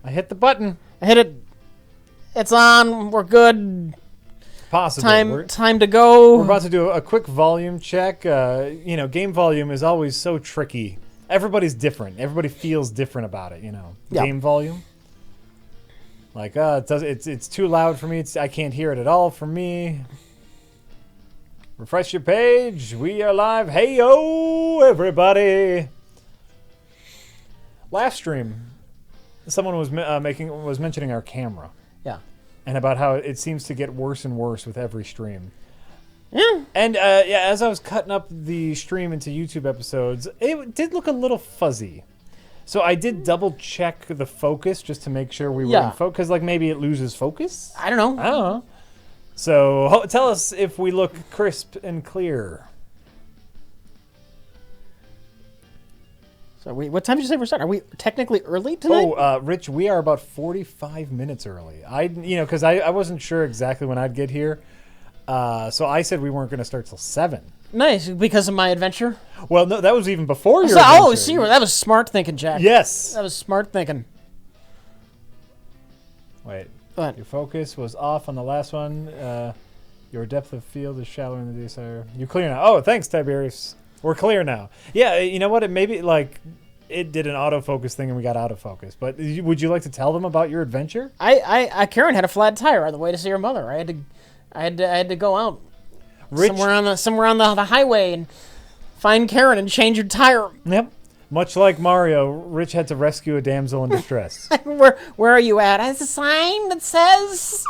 I hit the button. I hit it. It's on. We're good. Possibly. Time to go. We're about to do a quick volume check. Game volume is always so tricky. Everybody's different. Everybody feels different about it. Yeah. Game volume. Like, it's too loud for me. I can't hear it at all for me. Refresh your page. We are live. Hey-yo, everybody. Last stream, someone was mentioning our camera. Yeah. And about how it seems to get worse and worse with every stream. Yeah. And as I was cutting up the stream into YouTube episodes, it did look a little fuzzy. So I did double check the focus just to make sure we were in focus. Because maybe it loses focus? I don't know. So tell us if we look crisp and clear. So what time did you say we're starting? Are we technically early tonight? Oh, Rich, we are about 45 minutes early. Because I wasn't sure exactly when I'd get here. So I said we weren't going to start till 7. Nice, because of my adventure? Well, no, that was even before your adventure. Oh, see, that was smart thinking, Jack. Yes. That was smart thinking. Wait. What? Your focus was off on the last one. Your depth of field is shallower than the desire. You're clear now. Oh, thanks, Tiberius. We're clear now. Yeah, you know what? It maybe it did an autofocus thing and we got out of focus. But would you like to tell them about your adventure? Karen had a flat tire on the way to see her mother. I had to go out somewhere on the highway and find Karen and change her tire. Yep. Much like Mario, Rich had to rescue a damsel in distress. Where are you at? There's a sign that says.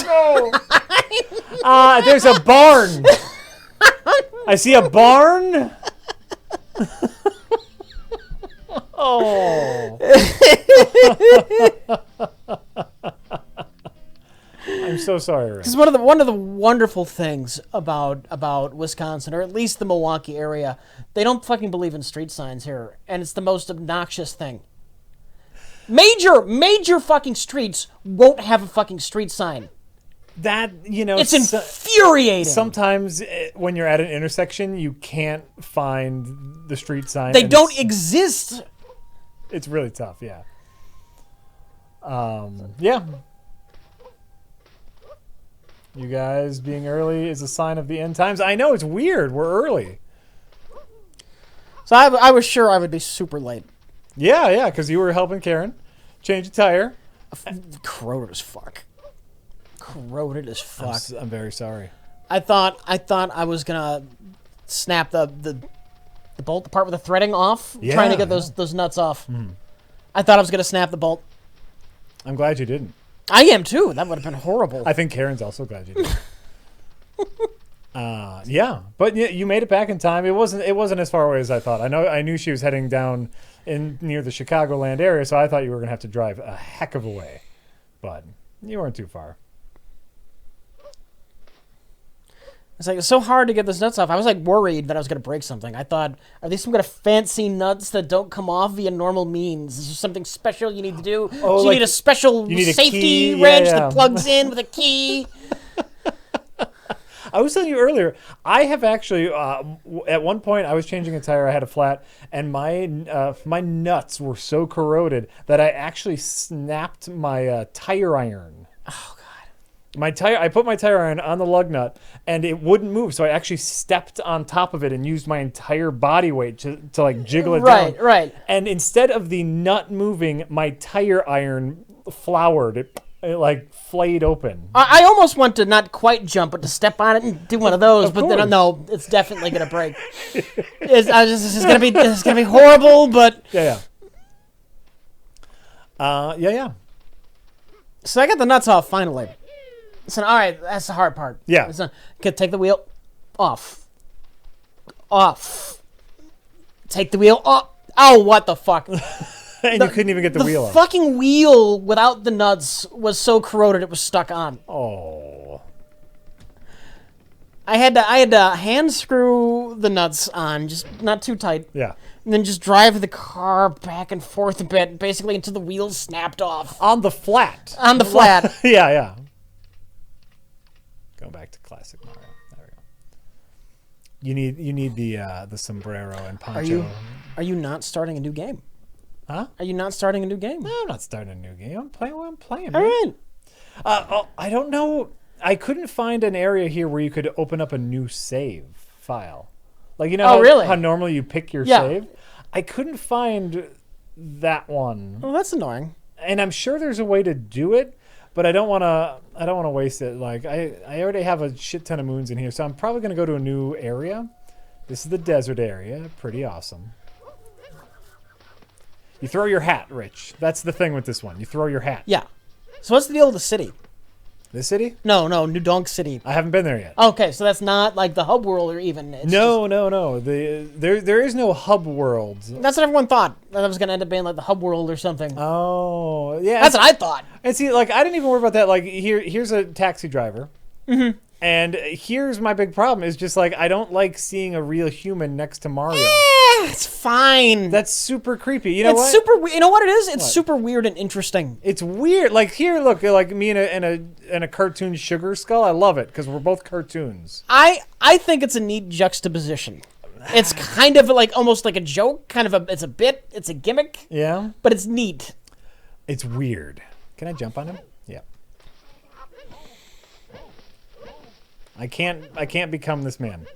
Oh, no. There's a barn. I see a barn. Oh. I'm so sorry, Rick. Because one of the wonderful things about Wisconsin, or at least the Milwaukee area, they don't fucking believe in street signs here, and it's the most obnoxious thing. Major fucking streets won't have a fucking street sign. It's infuriating. Sometimes when you're at an intersection, you can't find the street sign. They don't exist. It's really tough, yeah. Yeah. You guys being early is a sign of the end times. I know, it's weird. We're early. So I was sure I would be super late. Yeah, because you were helping Karen change a tire. Corroded as fuck. I'm very sorry. I thought I was gonna snap the bolt, the part with the threading off, trying to get those nuts off. I thought I was gonna snap the bolt. I'm glad you didn't. I am too. That would have been horrible. I think Karen's also glad you didn't. Yeah, but you made it back in time. It wasn't as far away as I thought. I knew she was heading down near the Chicagoland area, so I thought you were gonna have to drive a heck of a way, but you weren't too far. It's so hard to get those nuts off. I was worried that I was going to break something. I thought, are these some kind of fancy nuts that don't come off via normal means? Is there something special you need to do? Do you need a special safety wrench that plugs in with a key? I was telling you earlier, I have actually, at one point I was changing a tire, I had a flat, and my nuts were so corroded that I actually snapped my tire iron. Oh, God. I put my tire iron on the lug nut, and it wouldn't move, so I actually stepped on top of it and used my entire body weight to jiggle it down. Right. And instead of the nut moving, my tire iron floured. It flayed open. I almost want to not quite jump, but to step on it and do one of those. But then no, it's definitely gonna break. It's gonna be horrible. But yeah. So I got the nuts off finally. So all right, that's the hard part. Yeah. Take the wheel off. Take the wheel off. Oh, what the fuck! And you couldn't even get the wheel off. The fucking wheel without the nuts was so corroded it was stuck on. Oh. I had to hand screw the nuts on, just not too tight. Yeah. And then just drive the car back and forth a bit, basically until the wheels snapped off. On the flat. Yeah. Going back to classic Mario. There we go. You need the sombrero and poncho. Are you not starting a new game? Huh? Are you not starting a new game? No, I'm not starting a new game. I'm playing what I'm playing. All Man. right. I don't know. I couldn't find an area here where you could open up a new save file. Like, you know how normally you pick your save? I couldn't find that one. Well, that's annoying. And I'm sure there's a way to do it, but I don't want to waste it. Like I already have a shit ton of moons in here, so I'm probably going to go to a new area. This is the desert area. Pretty awesome. You throw your hat, Rich. That's the thing with this one. You throw your hat. Yeah. So what's the deal with the city? This city? No, New Donk City. I haven't been there yet. Okay, so that's not like the hub world or even. It's no. There is no hub world. That's what everyone thought. That was going to end up being like the hub world or something. Oh, yeah. That's what I thought. And see, like, I didn't even worry about that. Like, here's a taxi driver. Mm-hmm. And here's my big problem is just, like, I don't like seeing a real human next to Mario. It's fine. That's super creepy. You know it's what? Super. You know what it is? It's super weird and interesting. It's weird. Like here, look, like me in a cartoon Sugar Skull. I love it because we're both cartoons. I think it's a neat juxtaposition. It's kind of like almost like a joke. It's a bit. It's a gimmick. Yeah. But it's neat. It's weird. Can I jump on him? Yeah. I can't become this man.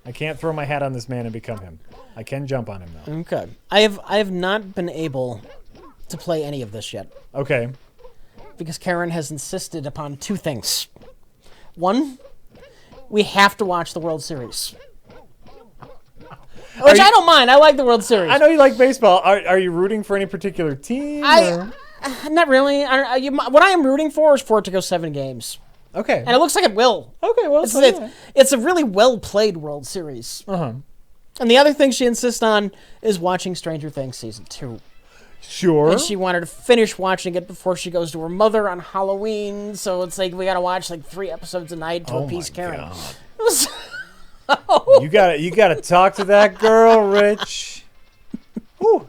I can't throw my hat on this man and become him. I can jump on him though. Okay. I have not been able to play any of this yet. Okay. Because Karen has insisted upon two things. One, we have to watch the World Series. Which I don't mind. I like the World Series. I know you like baseball. Are you rooting for any particular team? Not really. What I am rooting for is for it to go 7 games. Okay. And it looks like it will. Okay, well, it's a really well-played World Series. Uh-huh. And the other thing she insists on is watching Stranger Things Season 2. Sure. And she wanted to finish watching it before she goes to her mother on Halloween, so it's like we gotta watch like 3 episodes a night to appease Karen. You gotta talk to that girl, Rich. Whew.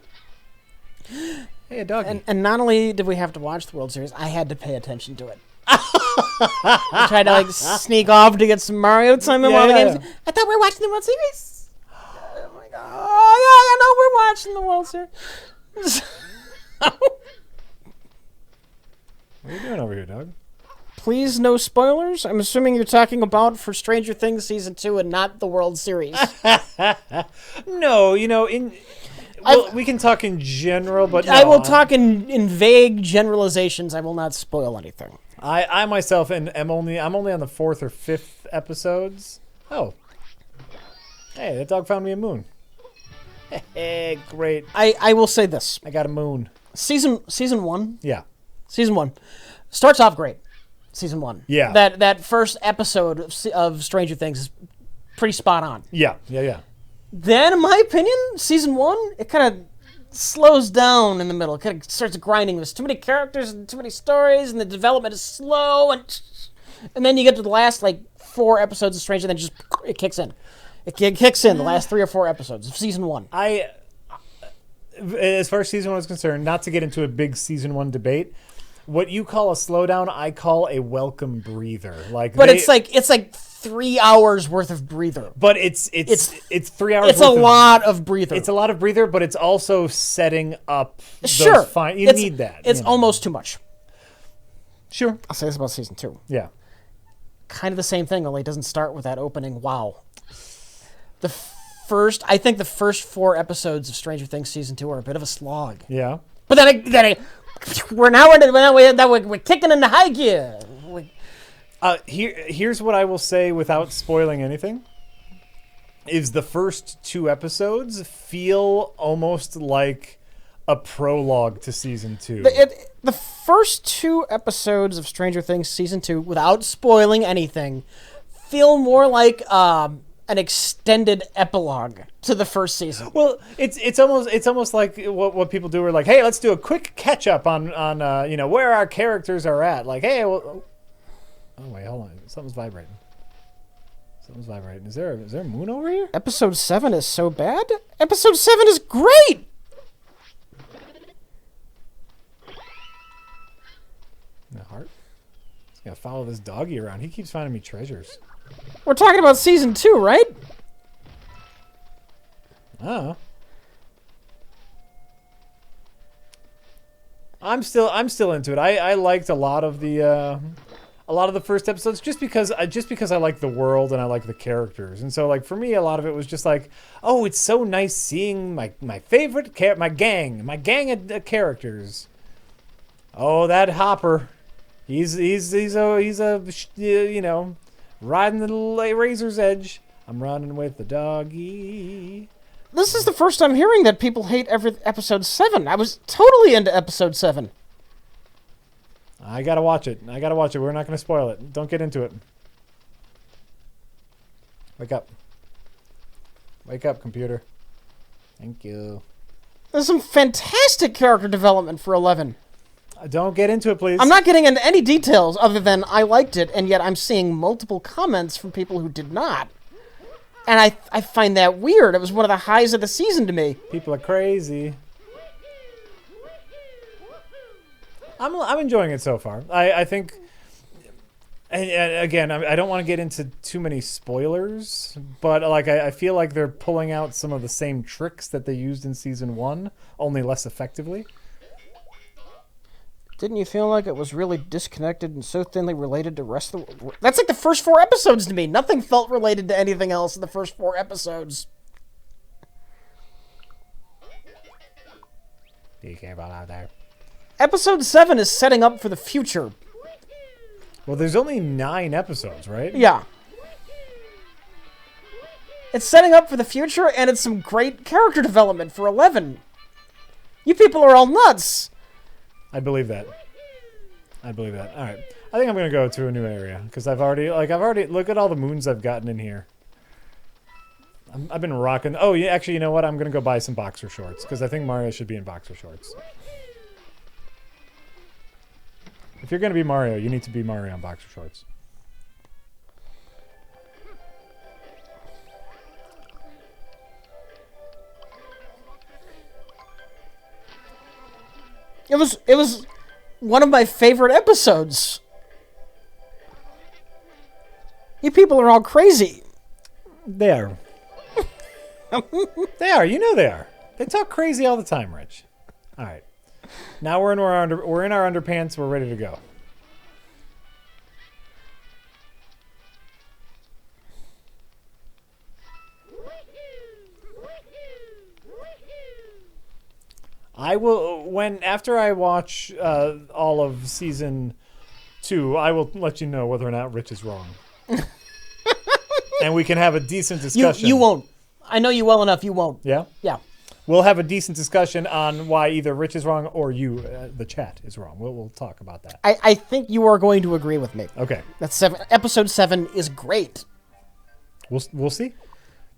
Hey, a doggy. And not only did we have to watch the World Series, I had to pay attention to it. I tried to like sneak off to get some Mario time in one of the games. I thought we were watching the World Series. Oh my god! Oh yeah, I know we're watching the World Series. What are you doing over here, dog? Please, no spoilers. I'm assuming you're talking about for Stranger Things Season 2 and not the World Series. No, we can talk in general, but no, I will talk in vague generalizations. I will not spoil anything. I myself I'm only on the 4th or 5th episodes. Oh, hey, that dog found me a moon. Hey, great. I will say this. I got a moon. Season 1. Yeah. Season 1 starts off great. Season 1. Yeah. That first episode of Stranger Things is pretty spot on. Yeah. Then, in my opinion, Season 1, it kind of slows down in the middle. It kind of starts grinding. There's too many characters and too many stories, and the development is slow. And then you get to the last, 4 episodes of Stranger Things, it kicks in. It kicks in the last 3 or 4 episodes of Season 1. As far as Season 1 is concerned, not to get into a big Season 1 debate, what you call a slowdown, I call a welcome breather. It's like 3 hours worth of breather. But it's 3 hours. It's a lot of breather. It's a lot of breather, but it's also setting up. Sure, you need that. It's almost too much. Sure, I'll say this about Season 2. Yeah, kind of the same thing. Only it doesn't start with that opening. Wow. I think the first 4 episodes of Stranger Things Season 2 are a bit of a slog. Yeah. But then we're kicking into high gear. Here's what I will say without spoiling anything. Is the first 2 episodes feel almost like a prologue to Season 2. The first 2 episodes of Stranger Things Season 2, without spoiling anything, feel more like an extended epilogue to the first season. Well, it's almost like what people do. Are like, hey, let's do a quick catch up on where our characters are at. Like, hey, oh wait, hold on, something's vibrating. Is there a moon over here? Episode 7 is so bad. Episode 7 is great. The heart. Just gotta follow this doggy around. He keeps finding me treasures. We're talking about Season 2, right? Oh. I'm still into it. I liked a lot of the first episodes just because I like the world and I like the characters. And so like for me a lot of it was just like, oh, it's so nice seeing my favorite my gang of characters. Oh, that Hopper. He's a you know, riding the razor's edge. I'm running with the doggy. This is the first time hearing that people hate episode 7. I was totally into episode 7. I gotta watch it. We're not gonna spoil it. Don't get into it. Wake up. Wake up, computer. Thank you. There's some fantastic character development for 11. Don't get into it, please. I'm not getting into any details other than I liked it, and yet I'm seeing multiple comments from people who did not. And I find that weird. It was one of the highs of the season to me. People are crazy. I'm enjoying it so far. I think, and again, I don't want to get into too many spoilers, but like I feel like they're pulling out some of the same tricks that they used in season 1, only less effectively. Didn't you feel like it was really disconnected and so thinly related to the rest of the... That's like the first 4 episodes to me. Nothing felt related to anything else in the first 4 episodes. Be careful out there. Episode 7 is setting up for the future. Well, there's only 9 episodes, right? Yeah. It's setting up for the future, and it's some great character development for 11. You people are all nuts. I believe that. All right. I think I'm going to go to a new area because I've already look at all the moons I've gotten in here. I've been rocking. Oh, yeah, actually, you know what? I'm going to go buy some boxer shorts because I think Mario should be in boxer shorts. If you're going to be Mario, you need to be Mario in boxer shorts. It was one of my favorite episodes. You people are all crazy. They are. They are. You know they are. They talk crazy all the time, Rich. All right. Now we're in our underpants. We're ready to go. I will after I watch all of season 2, I will let you know whether or not Rich is wrong, and we can have a decent discussion. You won't. I know you well enough. You won't. Yeah. Yeah. We'll have a decent discussion on why either Rich is wrong or you, the chat, is wrong. We'll talk about that. I think you are going to agree with me. Okay. Episode 7 is great. We'll see.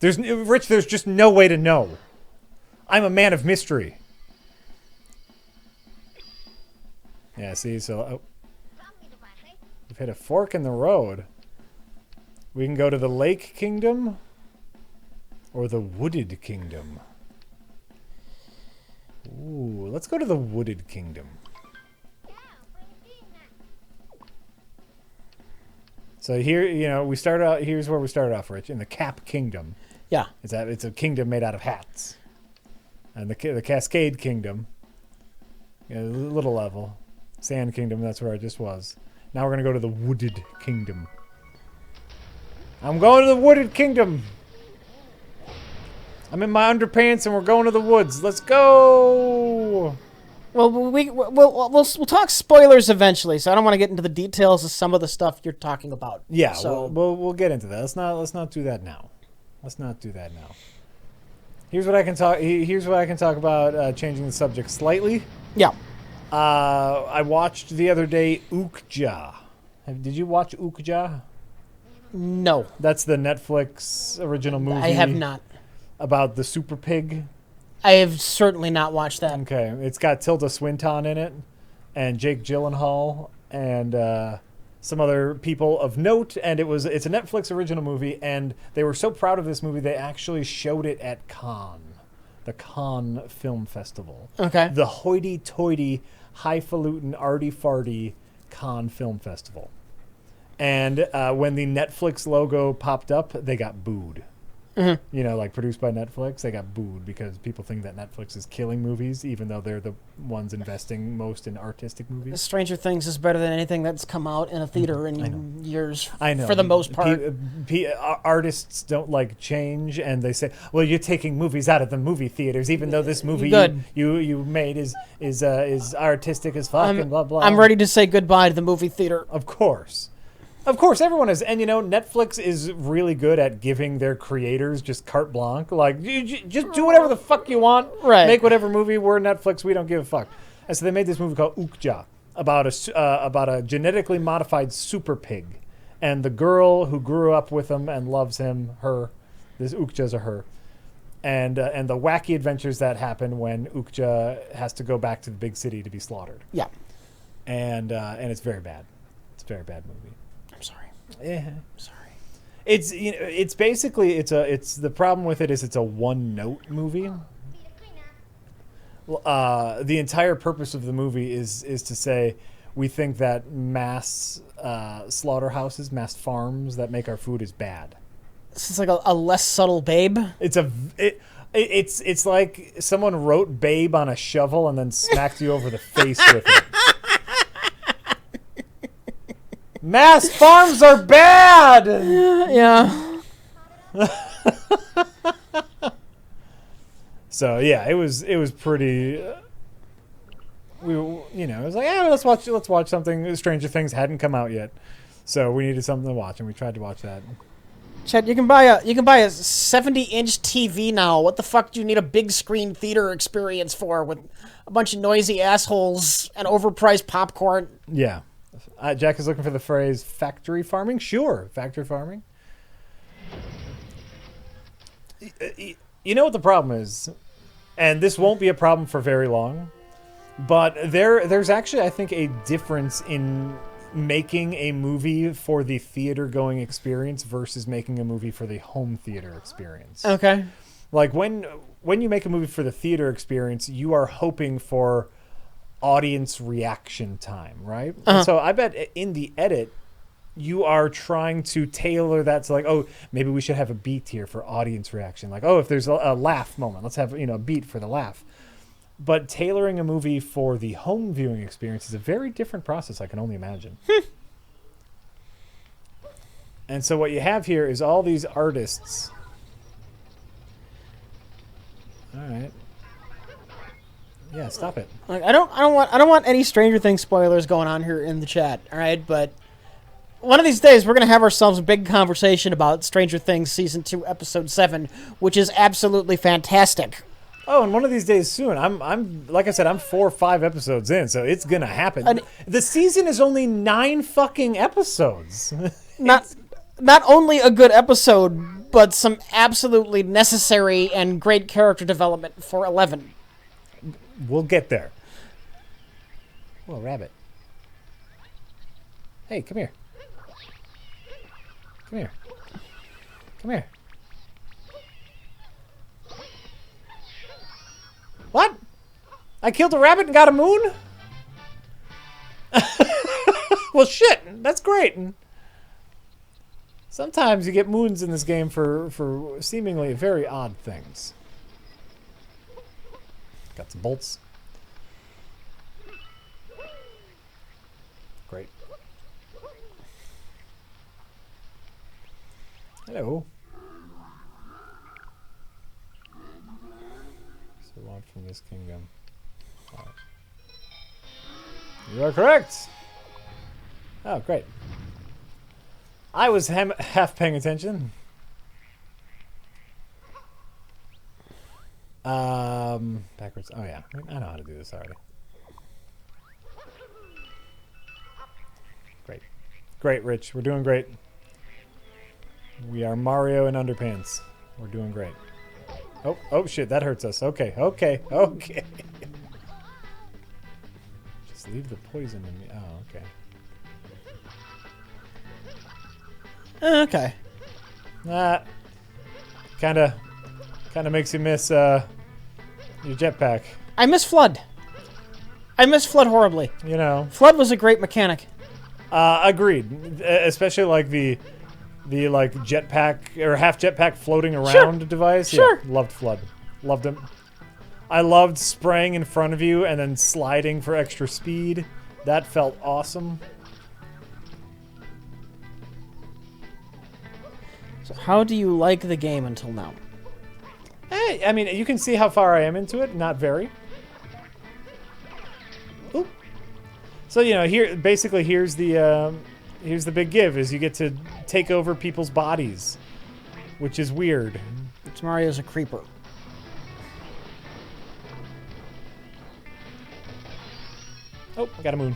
Rich. There's just no way to know. I'm a man of mystery. Yeah, see, so we've hit a fork in the road. We can go to the Lake Kingdom or the Wooded Kingdom. Ooh, let's go to the Wooded Kingdom. So here, we start out. Here's where we started off, Rich, in the Cap Kingdom. Yeah, it's a kingdom made out of hats, and the Cascade Kingdom, a little level. Sand Kingdom, that's where I just was. Now we're going to go to the Wooded Kingdom. I'm going to the Wooded Kingdom. I'm in my underpants and we're going to the woods. Let's go. Well, we'll talk spoilers eventually, so I don't want to get into the details of some of the stuff you're talking about. Yeah, so we'll get into that. Let's not do that now. Here's what I can talk about, changing the subject slightly. Yeah. I watched the other day Okja. Did you watch Okja? No. That's the Netflix original movie. I have not. About the super pig. I have certainly not watched that. Okay. It's got Tilda Swinton in it, and Jake Gyllenhaal, and some other people of note. And it's a Netflix original movie, and they were so proud of this movie they actually showed it at Cannes, the Cannes Film Festival. Okay. The hoity-toity, highfalutin, arty-farty Cannes Film Festival. And when the Netflix logo popped up, they got booed. you know, like produced by Netflix, they got booed because people think that Netflix is killing movies, even though they're the ones investing most in artistic movies. Stranger Things is better than anything that's come out in a theater in years. I know. For the most part. Artists don't like change, and they say, "Well, you're taking movies out of the movie theaters, even though this movie you made is artistic as fuck and blah blah." I'm ready to say goodbye to the movie theater. Of course. Of course, everyone is. And, you know, Netflix is really good at giving their creators just carte blanche. Like, just do whatever the fuck you want. Right. Make whatever movie. We're Netflix. We don't give a fuck. And so they made this movie called Ukja about a genetically modified super pig. And the girl who grew up with him and loves him, this Ukja's a her. And the wacky adventures that happen when Ukja has to go back to the big city to be slaughtered. Yeah. And it's very bad. It's a very bad movie. I'm sorry. Yeah, Sorry. it's it's basically it's the problem with it is it's a one-note movie. The entire purpose of the movie is to say we think that mass slaughterhouses, mass farms that make our food is bad. This is like a less subtle Babe. It's like someone wrote Babe on a shovel and then smacked you over the face with it. Mass farms are bad. Yeah. So yeah, it was pretty. It was like, let's watch something. Stranger Things hadn't come out yet, so we needed something to watch, and we tried to watch that. Chad, you can buy a 70-inch TV now. What the fuck do you need a big screen theater experience for with a bunch of noisy assholes and overpriced popcorn? Yeah. Jack is looking for the phrase factory farming. Sure, factory farming. You know what the problem is? And this won't be a problem for very long. But there's actually, I think, a difference in making a movie for the theater-going experience versus making a movie for the home theater experience. Okay. Like, when you make a movie for the theater experience, you are hoping for audience reaction time, right? And so I bet in the edit you are trying to tailor that to like, oh, maybe we should have a beat here for audience reaction. Like, oh, if there's a laugh moment, let's have a beat for the laugh. But tailoring a movie for the home viewing experience is a very different process, I can only imagine. And so what you have here is all these artists. All right. Yeah, stop it. Like, I don't want any Stranger Things spoilers going on here in the chat, all right? But one of these days we're going to have ourselves a big conversation about Stranger Things season 2 episode 7, which is absolutely fantastic. Oh, and one of these days soon. I'm like I said, I'm 4 or 5 episodes in, so it's going to happen. The season is only 9 fucking episodes. Not only a good episode, but some absolutely necessary and great character development for 11. We'll get there. Oh, a rabbit. Hey, come here. Come here. Come here. What? I killed a rabbit and got a moon? Well, shit. That's great. Sometimes you get moons in this game for seemingly very odd things. Got some bolts. Great. Hello. So want from this kingdom. Right. You are correct. Oh, great. I was half paying attention. Backwards. Oh yeah, I know how to do this already. Great, great, Rich. We're doing great. We are Mario in underpants. We're doing great. Oh shit, that hurts us. Okay. Just leave the poison in me. Oh, okay. Okay. Kind of makes you miss your jetpack. I miss Flood. I miss Flood horribly. You know. Flood was a great mechanic. Agreed. Especially like the The like jetpack or half jetpack floating around device. Sure. Yeah, loved Flood. Loved him. I loved spraying in front of you and then sliding for extra speed. That felt awesome. So how do you like the game until now? Hey, I mean, you can see how far I am into it. Not very. Oop. So you know, here basically here's the big give: is you get to take over people's bodies, which is weird. It's Mario's a creeper. Oh, got a moon.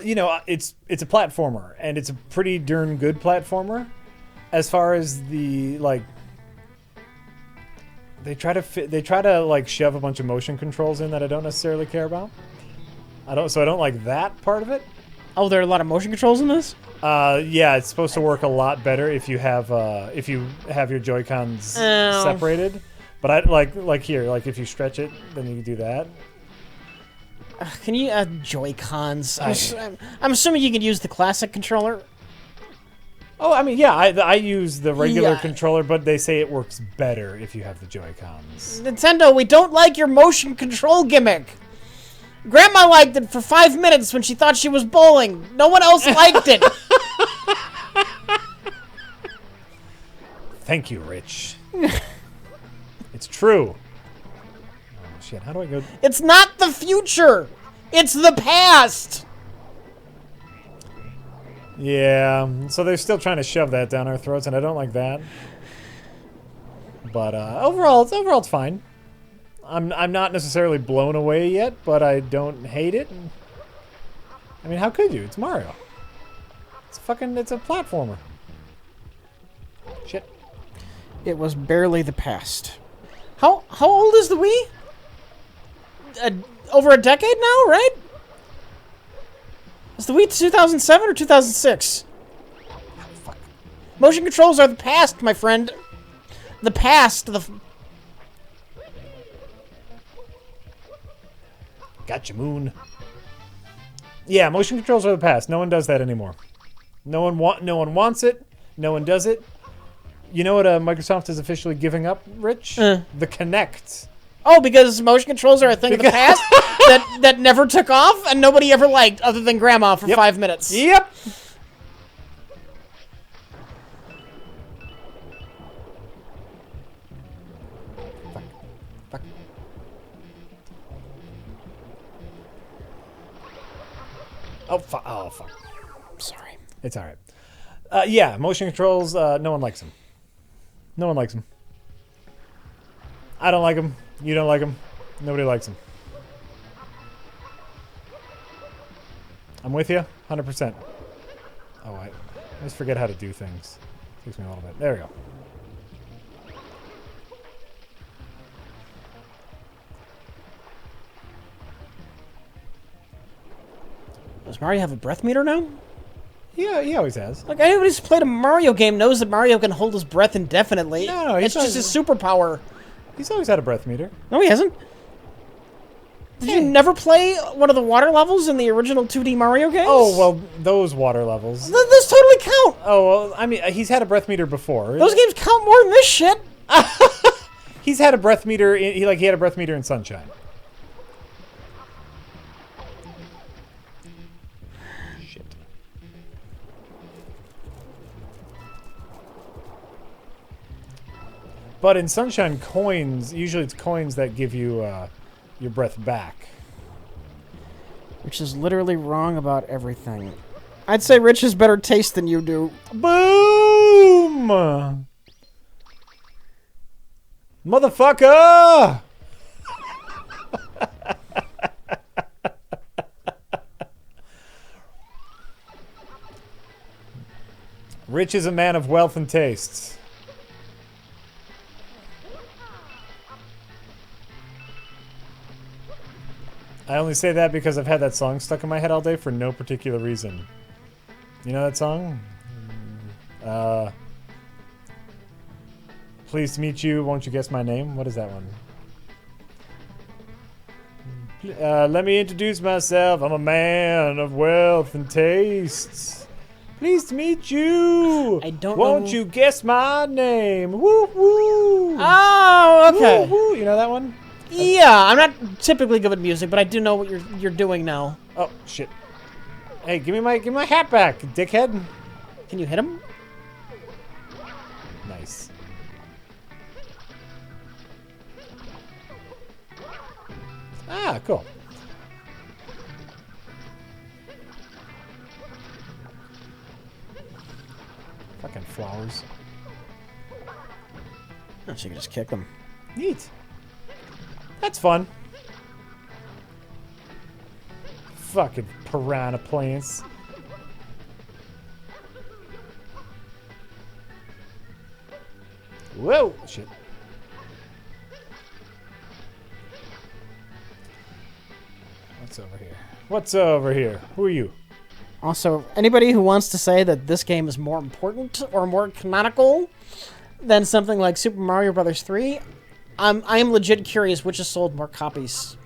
You know, it's a platformer, and it's a pretty darn good platformer. As far as the like, they try to like shove a bunch of motion controls in that I don't necessarily care about. I don't like that part of it. Oh, there are a lot of motion controls in this? Yeah, it's supposed to work a lot better if you have your Joy-Cons separated. But I like here, like if you stretch it, then you can do that. Can you Joy-Cons? I'm assuming you can use the classic controller. Oh, I mean, yeah, I use the regular controller, but they say it works better if you have the Joy-Cons. Nintendo, we don't like your motion control gimmick. Grandma liked it for 5 minutes when she thought she was bowling. No one else liked it. Thank you, Rich. It's true. Oh, shit, how do I go? It's not the future. It's the past. Yeah, so they're still trying to shove that down our throats, and I don't like that. But overall, it's fine. I'm not necessarily blown away yet, but I don't hate it. I mean, how could you? It's Mario. It's a platformer. Shit. It was barely the past. How old is the Wii? Over a decade now, right? Is the Wii 2007 or 2006? Oh, fuck. Motion controls are the past, my friend. The past. Gotcha, Moon. Yeah, motion controls are the past. No one does that anymore. No one wants it. No one does it. You know what Microsoft is officially giving up, Rich? The Kinect. Oh, because motion controls are a thing of the past that never took off and nobody ever liked other than Grandma for 5 minutes. Yep. Fuck. Oh, fuck. Oh, fuck. Sorry. It's all right. Yeah, motion controls, no one likes them. No one likes them. I don't like them. You don't like them. Nobody likes them. I'm with you, 100%. Oh, I just forget how to do things. Takes me a little bit. There we go. Does Mario have a breath meter now? Yeah, he always has. Like, anybody who's played a Mario game knows that Mario can hold his breath indefinitely. No, it's just his superpower. He's always had a breath meter. No, he hasn't. Did you never play one of the water levels in the original 2D Mario games? Oh, well, those water levels. Those totally count. Oh, well, I mean, he's had a breath meter before. Those games count more than this shit. He's had a breath meter. He had a breath meter in Sunshine. Shit. But in Sunshine, usually it's coins that give you your breath back. Which is literally wrong about everything. I'd say Rich has better taste than you do. Boom! Motherfucker! Rich is a man of wealth and tastes. I only say that because I've had that song stuck in my head all day for no particular reason. You know that song? Pleased to meet you. Won't you guess my name? What is that one? Let me introduce myself. I'm a man of wealth and tastes. Pleased to meet you. I don't Won't know. you guess my name? Woo woo. Oh, okay. Woo woo. You know that one? Yeah, I'm not typically good at music, but I do know what you're doing now. Oh shit. Hey, give me my hat back, dickhead. Can you hit him? Nice. Ah, cool. Fucking flowers. Oh, so you can just kick him. Neat. That's fun. Fucking piranha plants. Whoa! Shit. What's over here? What's over here? Who are you? Also, anybody who wants to say that this game is more important or more canonical than something like Super Mario Brothers 3, I am legit curious which has sold more copies.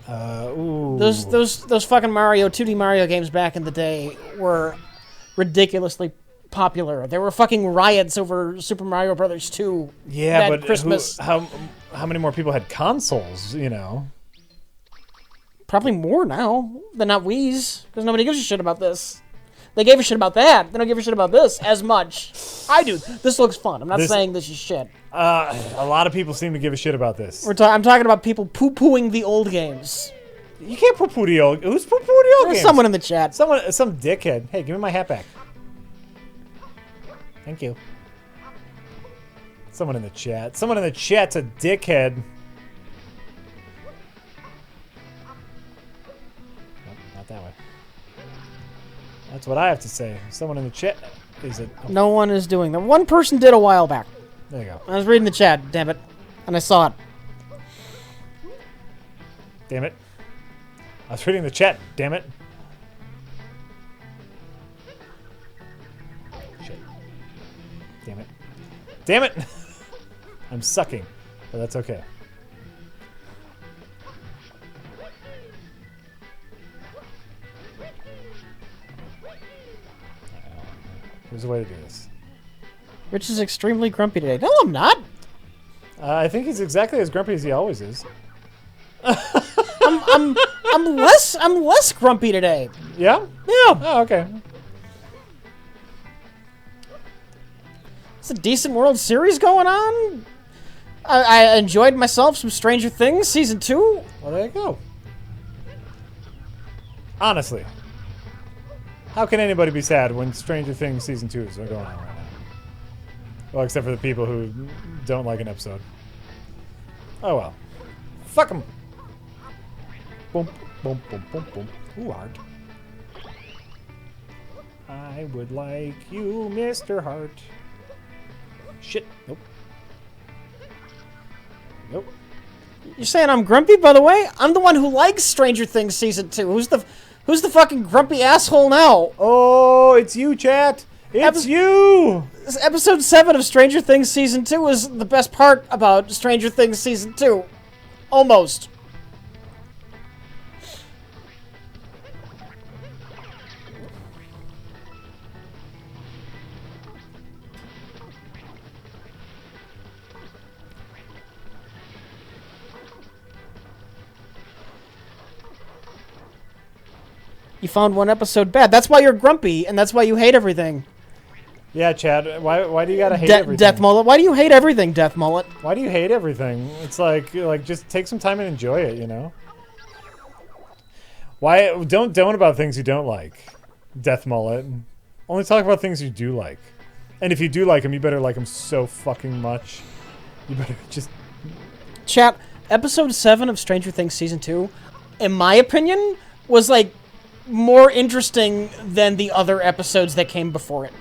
Ooh. Those fucking Mario 2D Mario games back in the day were ridiculously popular. There were fucking riots over Super Mario Brothers 2. Yeah, that but Christmas. how many more people had consoles? You know. Probably more now than not Wii's, because nobody gives a shit about this. They gave a shit about that. They don't give a shit about this as much. I do. This looks fun. I'm not saying this is shit. A lot of people seem to give a shit about this. I'm talking about people poo-pooing the old games. You can't poo-poo the old. Who's poo-pooing the old There's games? someone in the chat. Some dickhead. Hey, give me my hat back. Thank you. Someone in the chat. Someone in the chat's a dickhead. Nope, not that way. That's what I have to say. Someone in the chat is a... Oh, No one is doing that. One person did a while back. there you go. I was reading the chat, damn it. And I saw it. Damn it. I was reading the chat, damn it. Shit. Damn it. Damn it! I'm sucking, but that's okay. There's a way to do this. Rich is extremely grumpy today. No, I'm not. I think he's exactly as grumpy as he always is. I'm less grumpy today. Yeah? Yeah. Oh, okay. It's a decent World Series going on. I enjoyed myself some Stranger Things season 2. Well, there you go. Honestly, how can anybody be sad when Stranger Things season 2 is going on right now? Well, except for the people who don't like an episode. Oh well. Fuck them. Boom, boom, boom, boom, boom. Ooh, Hart. I would like you, Mr. Hart. Shit. Nope. Nope. You're saying I'm grumpy, by the way? I'm the one who likes Stranger Things season 2. Who's the fucking grumpy asshole now? Oh, it's you, chat. It's you. Episode 7 of Stranger Things season 2 is the best part about Stranger Things season 2. Almost. You found one episode bad. That's why you're grumpy, and that's why you hate everything. Yeah, Chad. Why do you gotta hate everything? Death Mullet. Why do you hate everything, Death Mullet? Why do you hate everything? It's like just take some time and enjoy it, you know? Why don't about things you don't like, Death Mullet. Only talk about things you do like. And if you do like them, you better like them so fucking much. You better just... Chat, episode 7 of Stranger Things season 2, in my opinion, was like more interesting than the other episodes that came before it.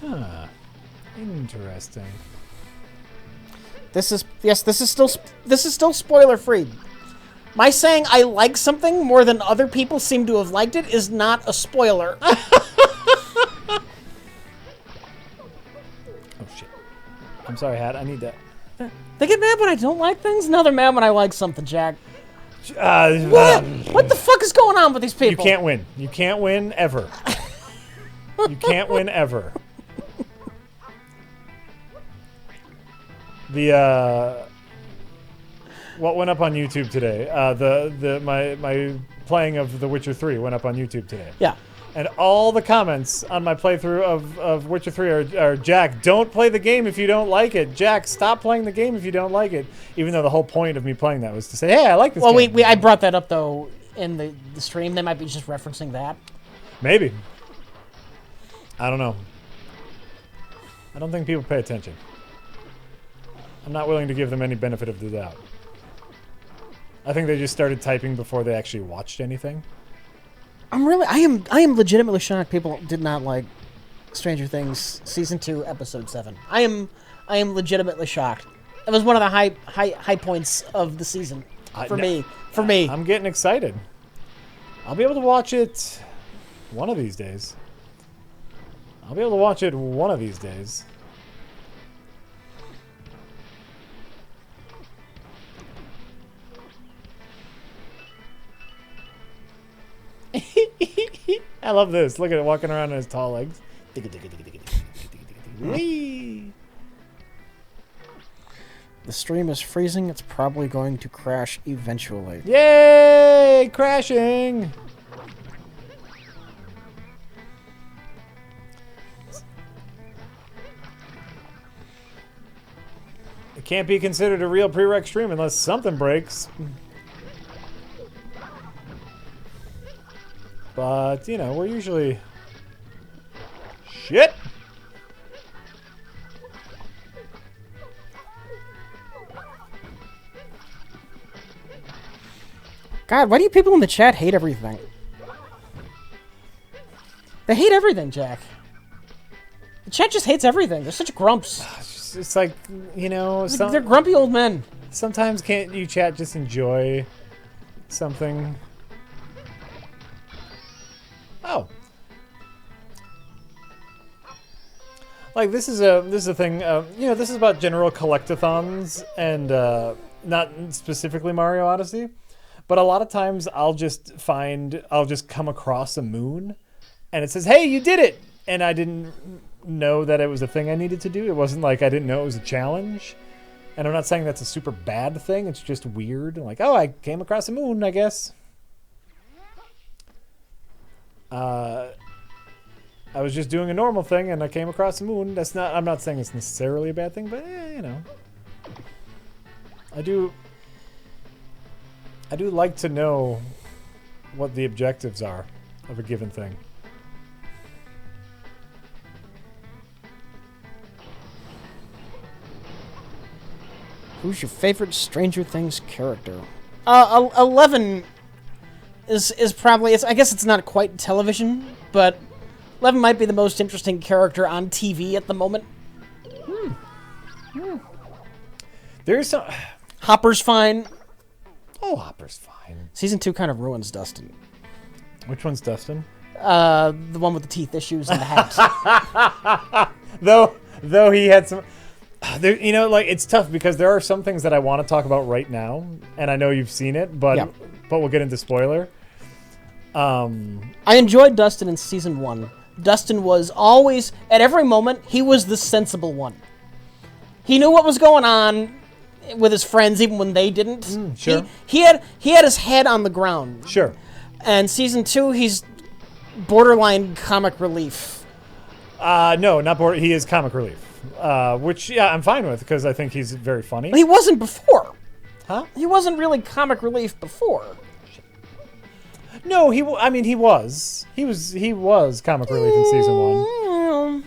Huh. Interesting. This is still spoiler free. My saying I like something more than other people seem to have liked it is not a spoiler. Oh shit. I'm sorry, Hat. I need that. They get mad when I don't like things. Now they're mad when I like something, Jack. What the fuck is going on with these people? You can't win. You can't win ever. You can't win ever. What went up on YouTube today? My playing of The Witcher 3 went up on YouTube today. Yeah. And all the comments on my playthrough of Witcher 3 are, Jack, don't play the game if you don't like it. Jack, stop playing the game if you don't like it. Even though the whole point of me playing that was to say, hey, I like this game. Well, I brought that up, though, in the stream. They might be just referencing that. Maybe. I don't know. I don't think people pay attention. I'm not willing to give them any benefit of the doubt. I think they just started typing before they actually watched anything. I am legitimately shocked people did not like Stranger Things Season 2, Episode 7. I am legitimately shocked. It was one of the high points of the season for me. I'm getting excited. I'll be able to watch it one of these days. I love this. Look at it walking around on his tall legs. Whee! The stream is freezing. It's probably going to crash eventually. Yay! Crashing! It can't be considered a real prereq stream unless something breaks. But, you know, we're usually... Shit! God, why do you people in the chat hate everything? They hate everything, Jack. The chat just hates everything. They're such grumps. It's like, you know... They're grumpy old men. Sometimes can't you chat just enjoy something? Oh. Like, this is a thing, you know, this is about general collectathons and not specifically Mario Odyssey, but a lot of times I'll just come across a moon and it says, hey, you did it! And I didn't know that it was a thing I needed to do. It wasn't like I didn't know it was a challenge. And I'm not saying that's a super bad thing. It's just weird. Like, oh, I came across a moon, I guess. I was just doing a normal thing and I came across a moon. I'm not saying it's necessarily a bad thing, but you know. I do like to know what the objectives are of a given thing. Who's your favorite Stranger Things character? 11 is probably... I guess it's not quite television, but 11 might be the most interesting character on TV at the moment. There's some... Hopper's fine. Oh, Hopper's fine. Season 2 kind of ruins Dustin. Which one's Dustin? The one with the teeth issues and the hat. Though he had some... There, you know, like, it's tough because there are some things that I want to talk about right now, and I know you've seen it, but we'll get into spoiler. I enjoyed Dustin in Season 1. Dustin was always, at every moment, he was the sensible one. He knew what was going on with his friends, even when they didn't. Sure. He had his head on the ground. Sure. And Season 2, he's borderline comic relief. No, not border. He is comic relief. Which, yeah, I'm fine with, because I think he's very funny. He wasn't before. Huh? He wasn't really comic relief before. No, he was. He was comic relief in Season 1.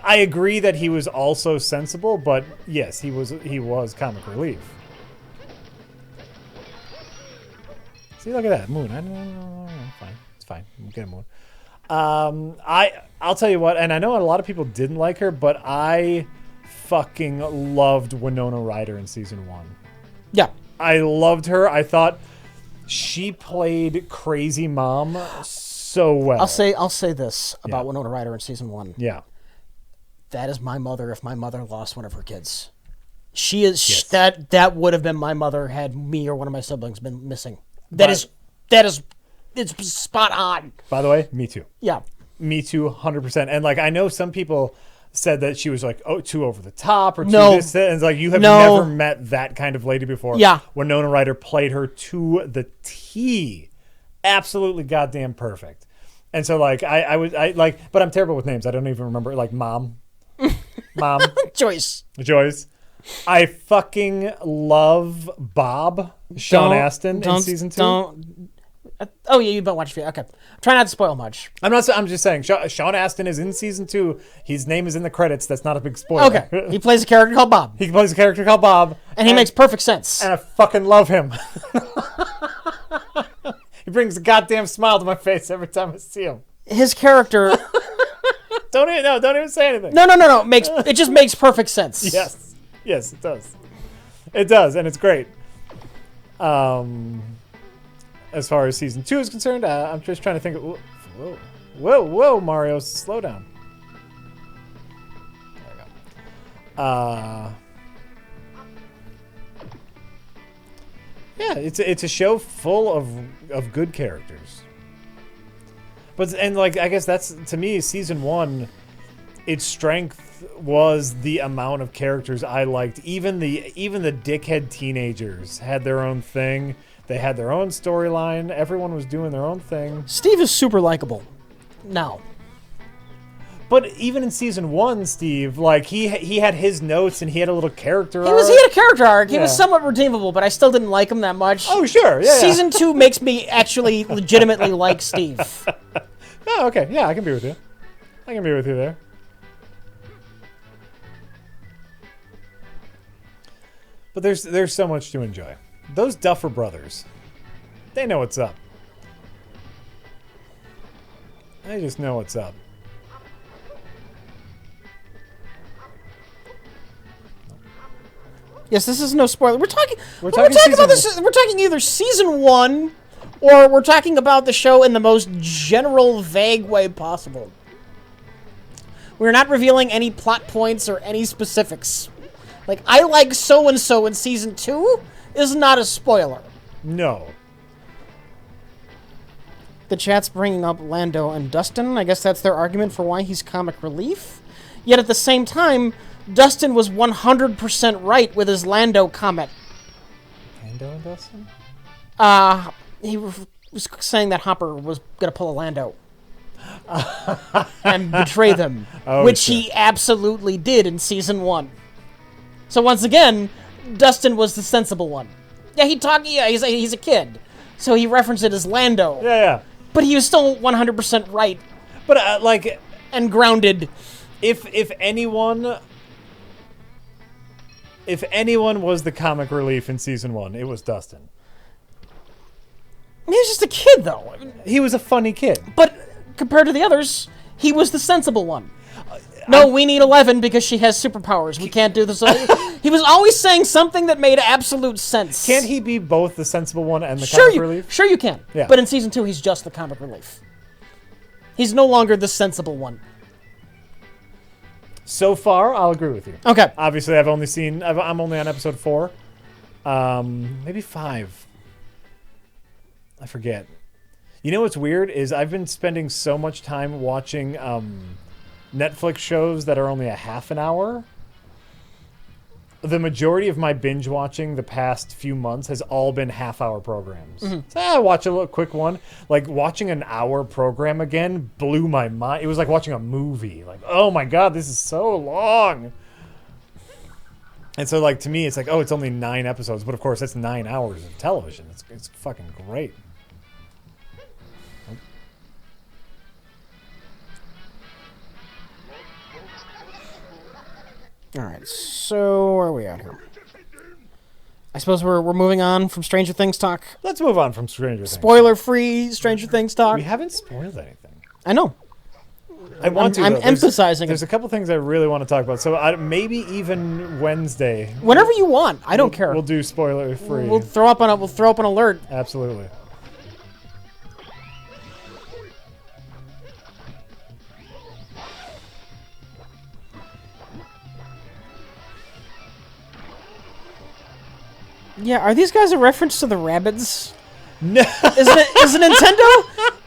I agree that he was also sensible, but yes, he was comic relief. See, look at that moon. I know, fine. It's fine. We'll get a moon. I'll tell you what, and I know a lot of people didn't like her, but I fucking loved Winona Ryder in Season 1. Yeah. I loved her. I thought she played crazy mom so well. I'll say this about Winona Ryder in Season 1. Yeah. That is my mother if my mother lost one of her kids. She is Yes. that would have been my mother had me or one of my siblings been missing. It's spot on. By the way, me too. Yeah. Me too, 100%. And like I know some people said that she was like too over the top or too No. this, that. And it's like you have No. never met that kind of lady before. Yeah. Winona Ryder played her to the T. Absolutely goddamn perfect. And so like I but I'm terrible with names. I don't even remember like mom. Joyce. I fucking love Bob Sean Astin in season 2. Oh yeah, you've been watching. Okay, try not to spoil much. I'm just saying. Sean Astin is in season 2. His name is in the credits. That's not a big spoiler. Okay, he plays a character called Bob, He plays a character called Bob, and he makes perfect sense. and I fucking love him. He brings a goddamn smile to my face every time I see him. His character. Don't even say anything. No. It just makes perfect sense. Yes, it does. It does, and it's great. As far as season 2 is concerned, I'm just trying to think. Whoa, Mario, slow down. There we go. Yeah, it's a show full of good characters. And like I guess that's to me season 1. Its strength was the amount of characters I liked. Even the dickhead teenagers had their own thing. They had their own storyline. Everyone was doing their own thing. Steve is super likable. Now. But even in season 1, Steve, like he had his notes and he had a little character arc. He had a character arc. He Yeah. was somewhat redeemable, but I still didn't like him that much. Oh, sure. Yeah. Season 2 makes me actually legitimately like Steve. Oh, okay. Yeah, I can be with you. I can be with you there. But there's so much to enjoy. Those Duffer brothers, they know what's up. They just know what's up. Yes, this is no spoiler. We're talking talking about this. We're talking either season 1 or we're talking about the show in the most general, vague way possible. We're not revealing any plot points or any specifics. Like, I like so-and-so in season 2 is not a spoiler. No. The chat's bringing up Lando and Dustin. I guess that's their argument for why he's comic relief. Yet at the same time, Dustin was 100% right with his Lando comment. Lando and Dustin? He was saying that Hopper was going to pull a Lando. And betray them. Which he absolutely did in season 1. So once again, Dustin was the sensible one. Yeah, he's a kid. So he referenced it as Lando. Yeah. But he was still 100% right. But like, and grounded. If anyone was the comic relief in season 1, it was Dustin. He was just a kid, though. He was a funny kid. But compared to the others, he was the sensible one. No, we need 11 because she has superpowers. We can't do this. He was always saying something that made absolute sense. Can't he be both the sensible one and the comic relief? Sure you can. Yeah. But in season 2, he's just the comic relief. He's no longer the sensible one. So far, I'll agree with you. Okay. Obviously, I'm only on episode 4. Maybe 5. I forget. You know what's weird is I've been spending so much time watching Netflix shows that are only a half an hour. The majority of my binge watching the past few months has all been half-hour programs. Mm-hmm. So I watch a little quick one. Like, watching an hour program again blew my mind. It was like watching a movie. Like, oh my God, this is so long. And so, like, to me, it's like, oh, it's only 9 episodes. But, of course, that's 9 hours of television. It's fucking great. All right, so where are we at here? I suppose we're moving on from Stranger Things talk. Let's move on from Stranger Things. Spoiler-free Stranger Things talk. We haven't spoiled anything. I know. I'm emphasizing There's a couple things I really want to talk about. So maybe even Wednesday. Whenever you want. I don't care. We'll do spoiler-free. We'll throw up an alert. Absolutely. Yeah, are these guys a reference to the Rabbids? No.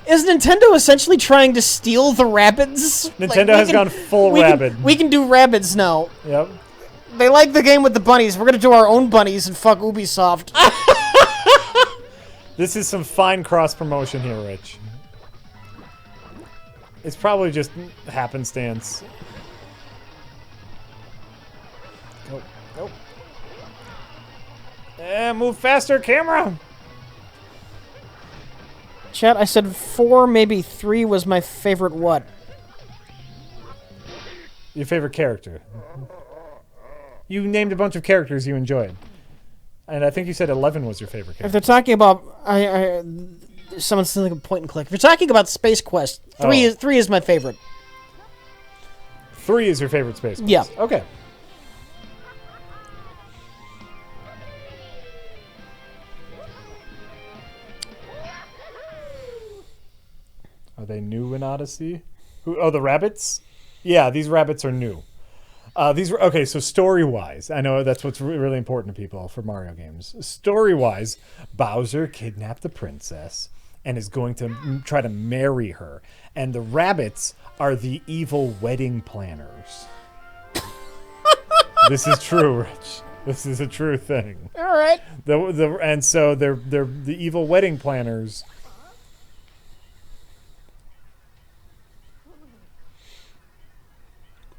Is Nintendo essentially trying to steal the Rabbids? Nintendo has gone full Rabbid. We can do Rabbids now. Yep. They like the game with the bunnies. We're gonna do our own bunnies and fuck Ubisoft. This is some fine cross promotion here, Rich. It's probably just happenstance. Go. Go. Move faster, camera! Chat, I said 4, maybe 3 was my favorite what? Your favorite character. You named a bunch of characters you enjoyed. And I think you said 11 was your favorite character. If they're talking about... someone's saying a point and click. If you're talking about Space Quest, 3 is my favorite. 3 is your favorite Space Quest? Yeah. Okay. Are they new in Odyssey? Oh, the rabbits? Yeah, these rabbits are new. Okay, so story-wise, I know that's what's really important to people for Mario games. Story-wise, Bowser kidnapped the princess and is going to try to marry her. And the rabbits are the evil wedding planners. This is true, Rich. This is a true thing. All right. And so they're the evil wedding planners.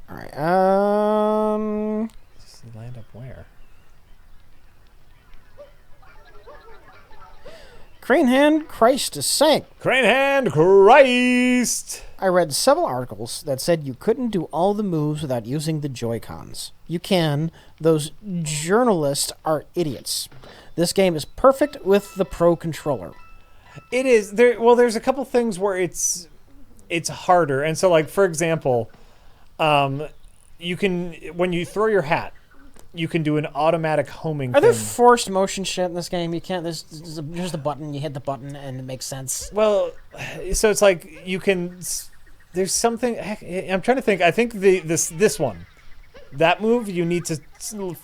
All right. Does it land up where? Crane Hand Christ sank. Crane Hand Christ! I read several articles that said you couldn't do all the moves without using the Joy-Cons. You can. Those journalists are idiots. This game is perfect with the Pro Controller. It is. There's a couple things where it's harder. And so, like, for example... you can, when you throw your hat, you can do an automatic homing Are there thing. forced motion shit in this game? You can't, there's a button, you hit the button, and it makes sense. Well, so it's like, you can, there's something, I'm trying to think, I think this one, that move, you need to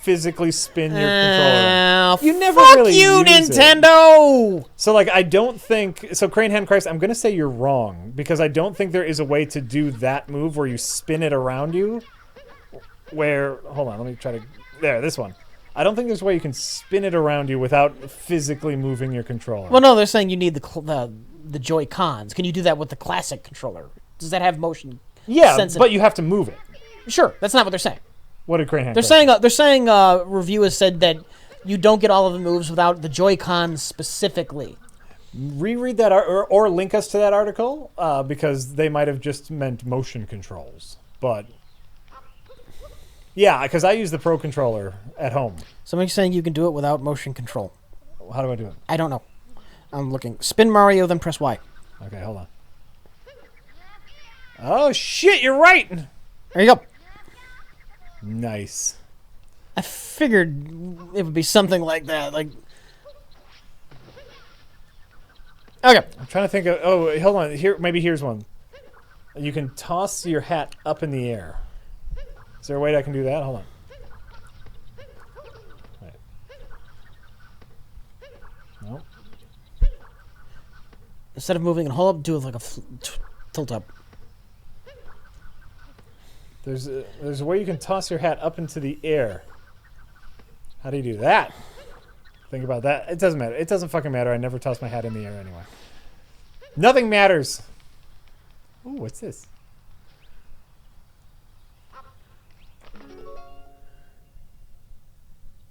physically spin your controller. You never really use Nintendo! It. So, like, I don't think... So, Crane Hand Christ, I'm going to say you're wrong. Because I don't think there is a way to do that move where you spin it around you. Where... Hold on, let me try to... There, this one. I don't think there's a way you can spin it around you without physically moving your controller. Well, no, they're saying you need the Joy-Cons. Can you do that with the classic controller? Does that have motion? Yeah, but you have to move it. Sure, that's not what they're saying. What did Crane Hand They're saying review has said that you don't get all of the moves without the Joy-Cons specifically. Reread that or link us to that article because they might have just meant motion controls. But yeah, because I use the Pro Controller at home. Somebody's saying you can do it without motion control. How do I do it? I don't know. I'm looking. Spin Mario, then press Y. Okay, hold on. Oh shit, you're right. There you go. Nice. I figured it would be something like that. Like, okay. I'm trying to think of. Oh, hold on. Here's one. You can toss your hat up in the air. Is there a way I can do that? Hold on. Right. Nope. Instead of moving and hold up, do it like a tilt up. There's a way you can toss your hat up into the air. How do you do that? Think about that. It doesn't matter. It doesn't fucking matter. I never toss my hat in the air anyway. Nothing matters. Ooh, what's this?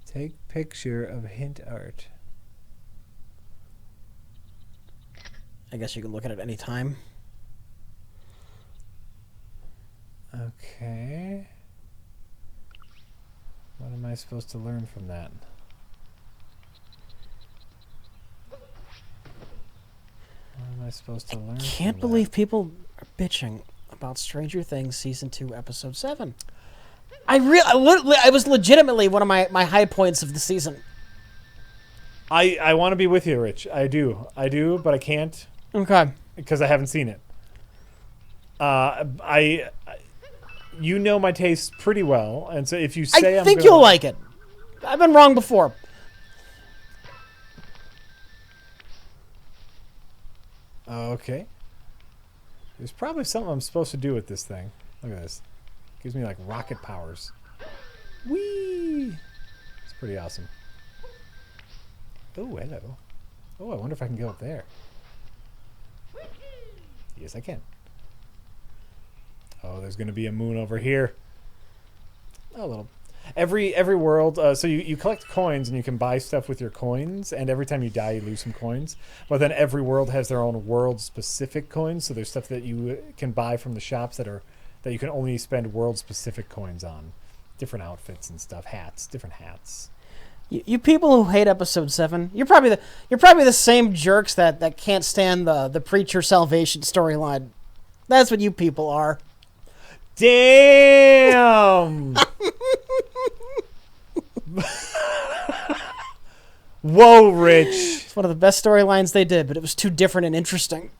Take picture of hint art. I guess you can look at it any time. Okay. What am I supposed to learn from that? What am I supposed to learn? Can't believe people are bitching about Stranger Things Season 2, Episode 7. I was legitimately one of my high points of the season. I want to be with you, Rich. I do, but I can't. Okay. Because I haven't seen it. You know my taste pretty well, and so if you say I think you'll like it. I've been wrong before. Okay. There's probably something I'm supposed to do with this thing. Look at this. Gives me like rocket powers. Whee! It's pretty awesome. Oh, hello. Oh, I wonder if I can go up there. Yes, I can. Oh, there's going to be a moon over here. Oh, a little. Every world, so you collect coins and you can buy stuff with your coins, and every time you die you lose some coins. But then every world has their own world-specific coins, so there's stuff that you can buy from the shops that you can only spend world-specific coins on. Different outfits and stuff, different hats. You people who hate episode 7, you're probably the same jerks that can't stand the preacher salvation storyline. That's what you people are. Damn! Whoa, Rich. It's one of the best storylines they did, but it was too different and interesting.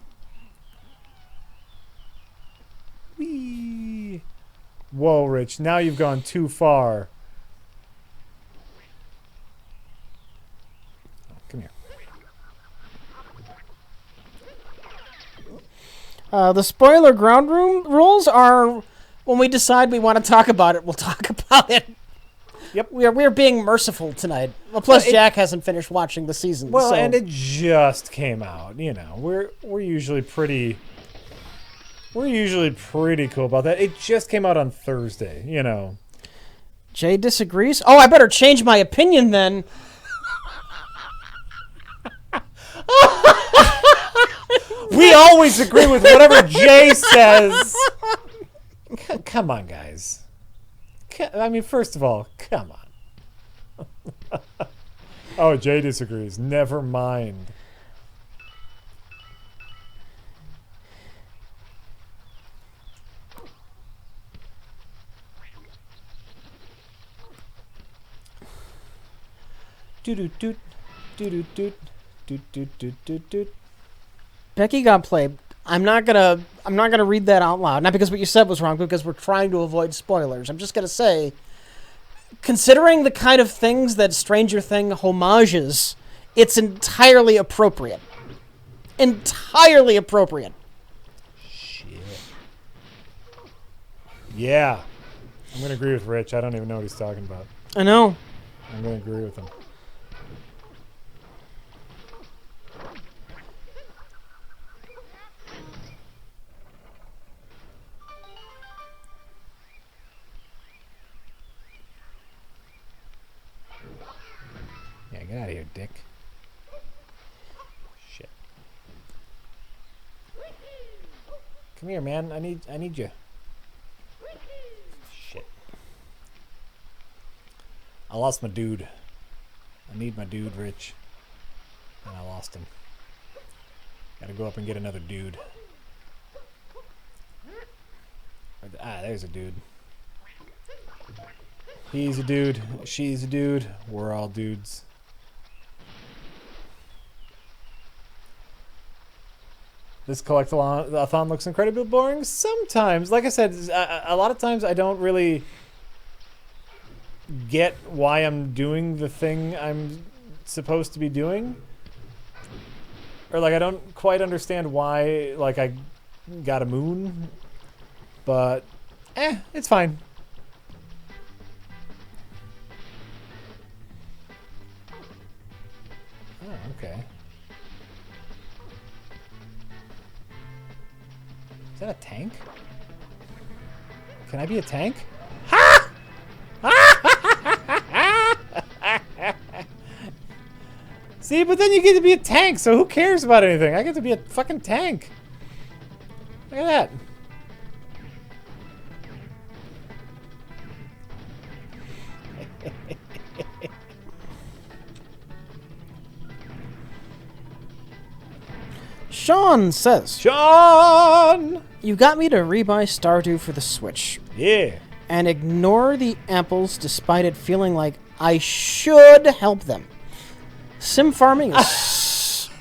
Whee. Whoa, Rich. Now you've gone too far. Oh, come here. The spoiler ground room rules are, when we decide we want to talk about it, we'll talk about it. Yep. We are being merciful tonight. Well, plus Jack hasn't finished watching the season. Well, so. and it just came out. You know, we're usually pretty cool about that. It just came out on Thursday. You know. Jay disagrees. Oh, I better change my opinion then. We always agree with whatever Jay says. Come on, guys. I mean, first of all, come on. Oh, Jay disagrees. Never mind. Doot doot doot doot doot doot doot doot. Becky got played. I'm not gonna read that out loud. Not because what you said was wrong, but because we're trying to avoid spoilers. I'm just gonna say, considering the kind of things that Stranger Thing homages, it's entirely appropriate. Entirely appropriate. Shit. Yeah. I'm gonna agree with Rich. I don't even know what he's talking about. I know. I'm gonna agree with him. Yeah, get out of here, dick. Shit. Come here, man. I need you. Shit. I lost my dude. I need my dude, Rich. And I lost him. Gotta go up and get another dude. There's a dude. He's a dude. She's a dude. We're all dudes. This collectathon looks incredibly boring. Sometimes, like I said, a lot of times I don't really get why I'm doing the thing I'm supposed to be doing. Or, like, I don't quite understand why, like, I got a moon. But, it's fine. Oh, okay. Is that a tank? Can I be a tank? Ha! See, but then you get to be a tank, so who cares about anything? I get to be a fucking tank. Look at that. Sean says, Sean! You got me to rebuy Stardew for the Switch. Yeah. And ignore the apples despite it feeling like I should help them. Sim farming is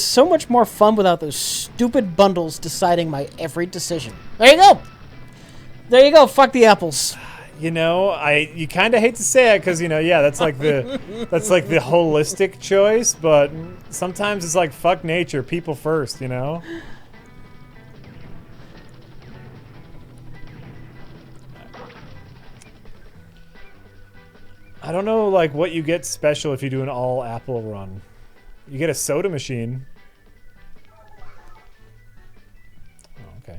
so much more fun without those stupid bundles deciding my every decision. There you go. There you go. Fuck the apples. You know, you kind of hate to say it because, you know, yeah, that's like the holistic choice, but sometimes it's like fuck nature, people first, you know? I don't know like what you get special if you do an all apple run. You get a soda machine. Oh, okay.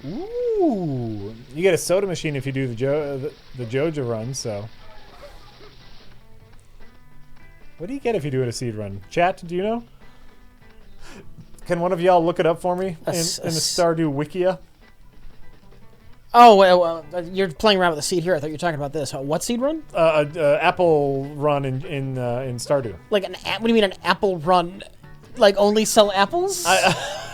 Ooh, you get a soda machine if you do the Joja run. So, what do you get if you do it a seed run? Chat, do you know? Can one of y'all look it up for me in the Stardew Wikia? Oh, well, you're playing around with the seed here. I thought you were talking about this. What seed run? Apple run in Stardew. Like what do you mean an apple run? Like only sell apples?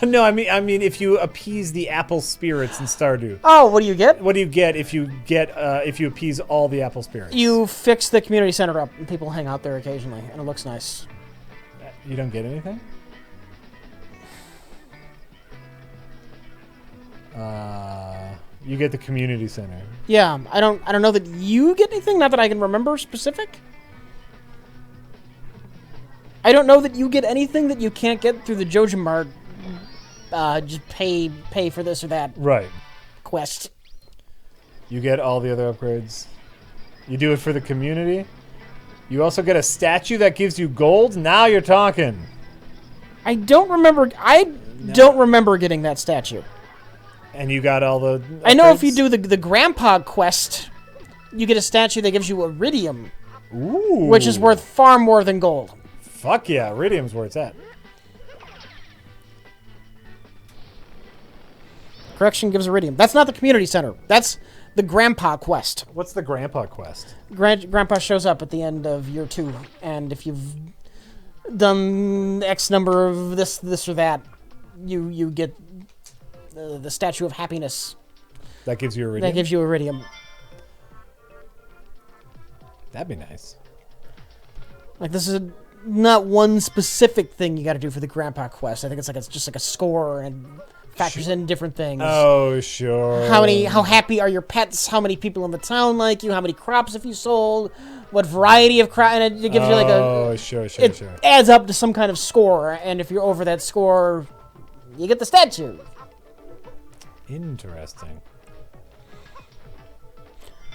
No, I mean if you appease the apple spirits in Stardew. Oh, what do you get? What do you get if you appease all the apple spirits? You fix the community center up, and people hang out there occasionally, and it looks nice. You don't get anything? You get the community center. Yeah, I don't know that you get anything. Not that I can remember specific. I don't know that you get anything that you can't get through the Joja Mart. Just pay for this or that. Right. Quest. You get all the other upgrades. You do it for the community. You also get a statue that gives you gold. Now you're talking. I don't remember. Don't remember getting that statue. And you got all the upgrades? I know if you do the Grandpa quest, you get a statue that gives you iridium. Ooh. Which is worth far more than gold. Fuck yeah, iridium's where it's at. Correction gives iridium. That's not the community center. That's the Grandpa quest. What's the Grandpa quest? Grandpa shows up at the end of year 2, and if you've done X number of this or that, you get the Statue of Happiness. That gives you iridium? That gives you iridium. That'd be nice. Like, this is not one specific thing you got to do for the Grandpa quest. I think it's just like a score and factors in different things. Oh, sure. How happy are your pets? How many people in the town like you? How many crops have you sold? What variety of crop? And it gives you like a... Oh, sure. It adds up to some kind of score, and if you're over that score, you get the statue. Interesting.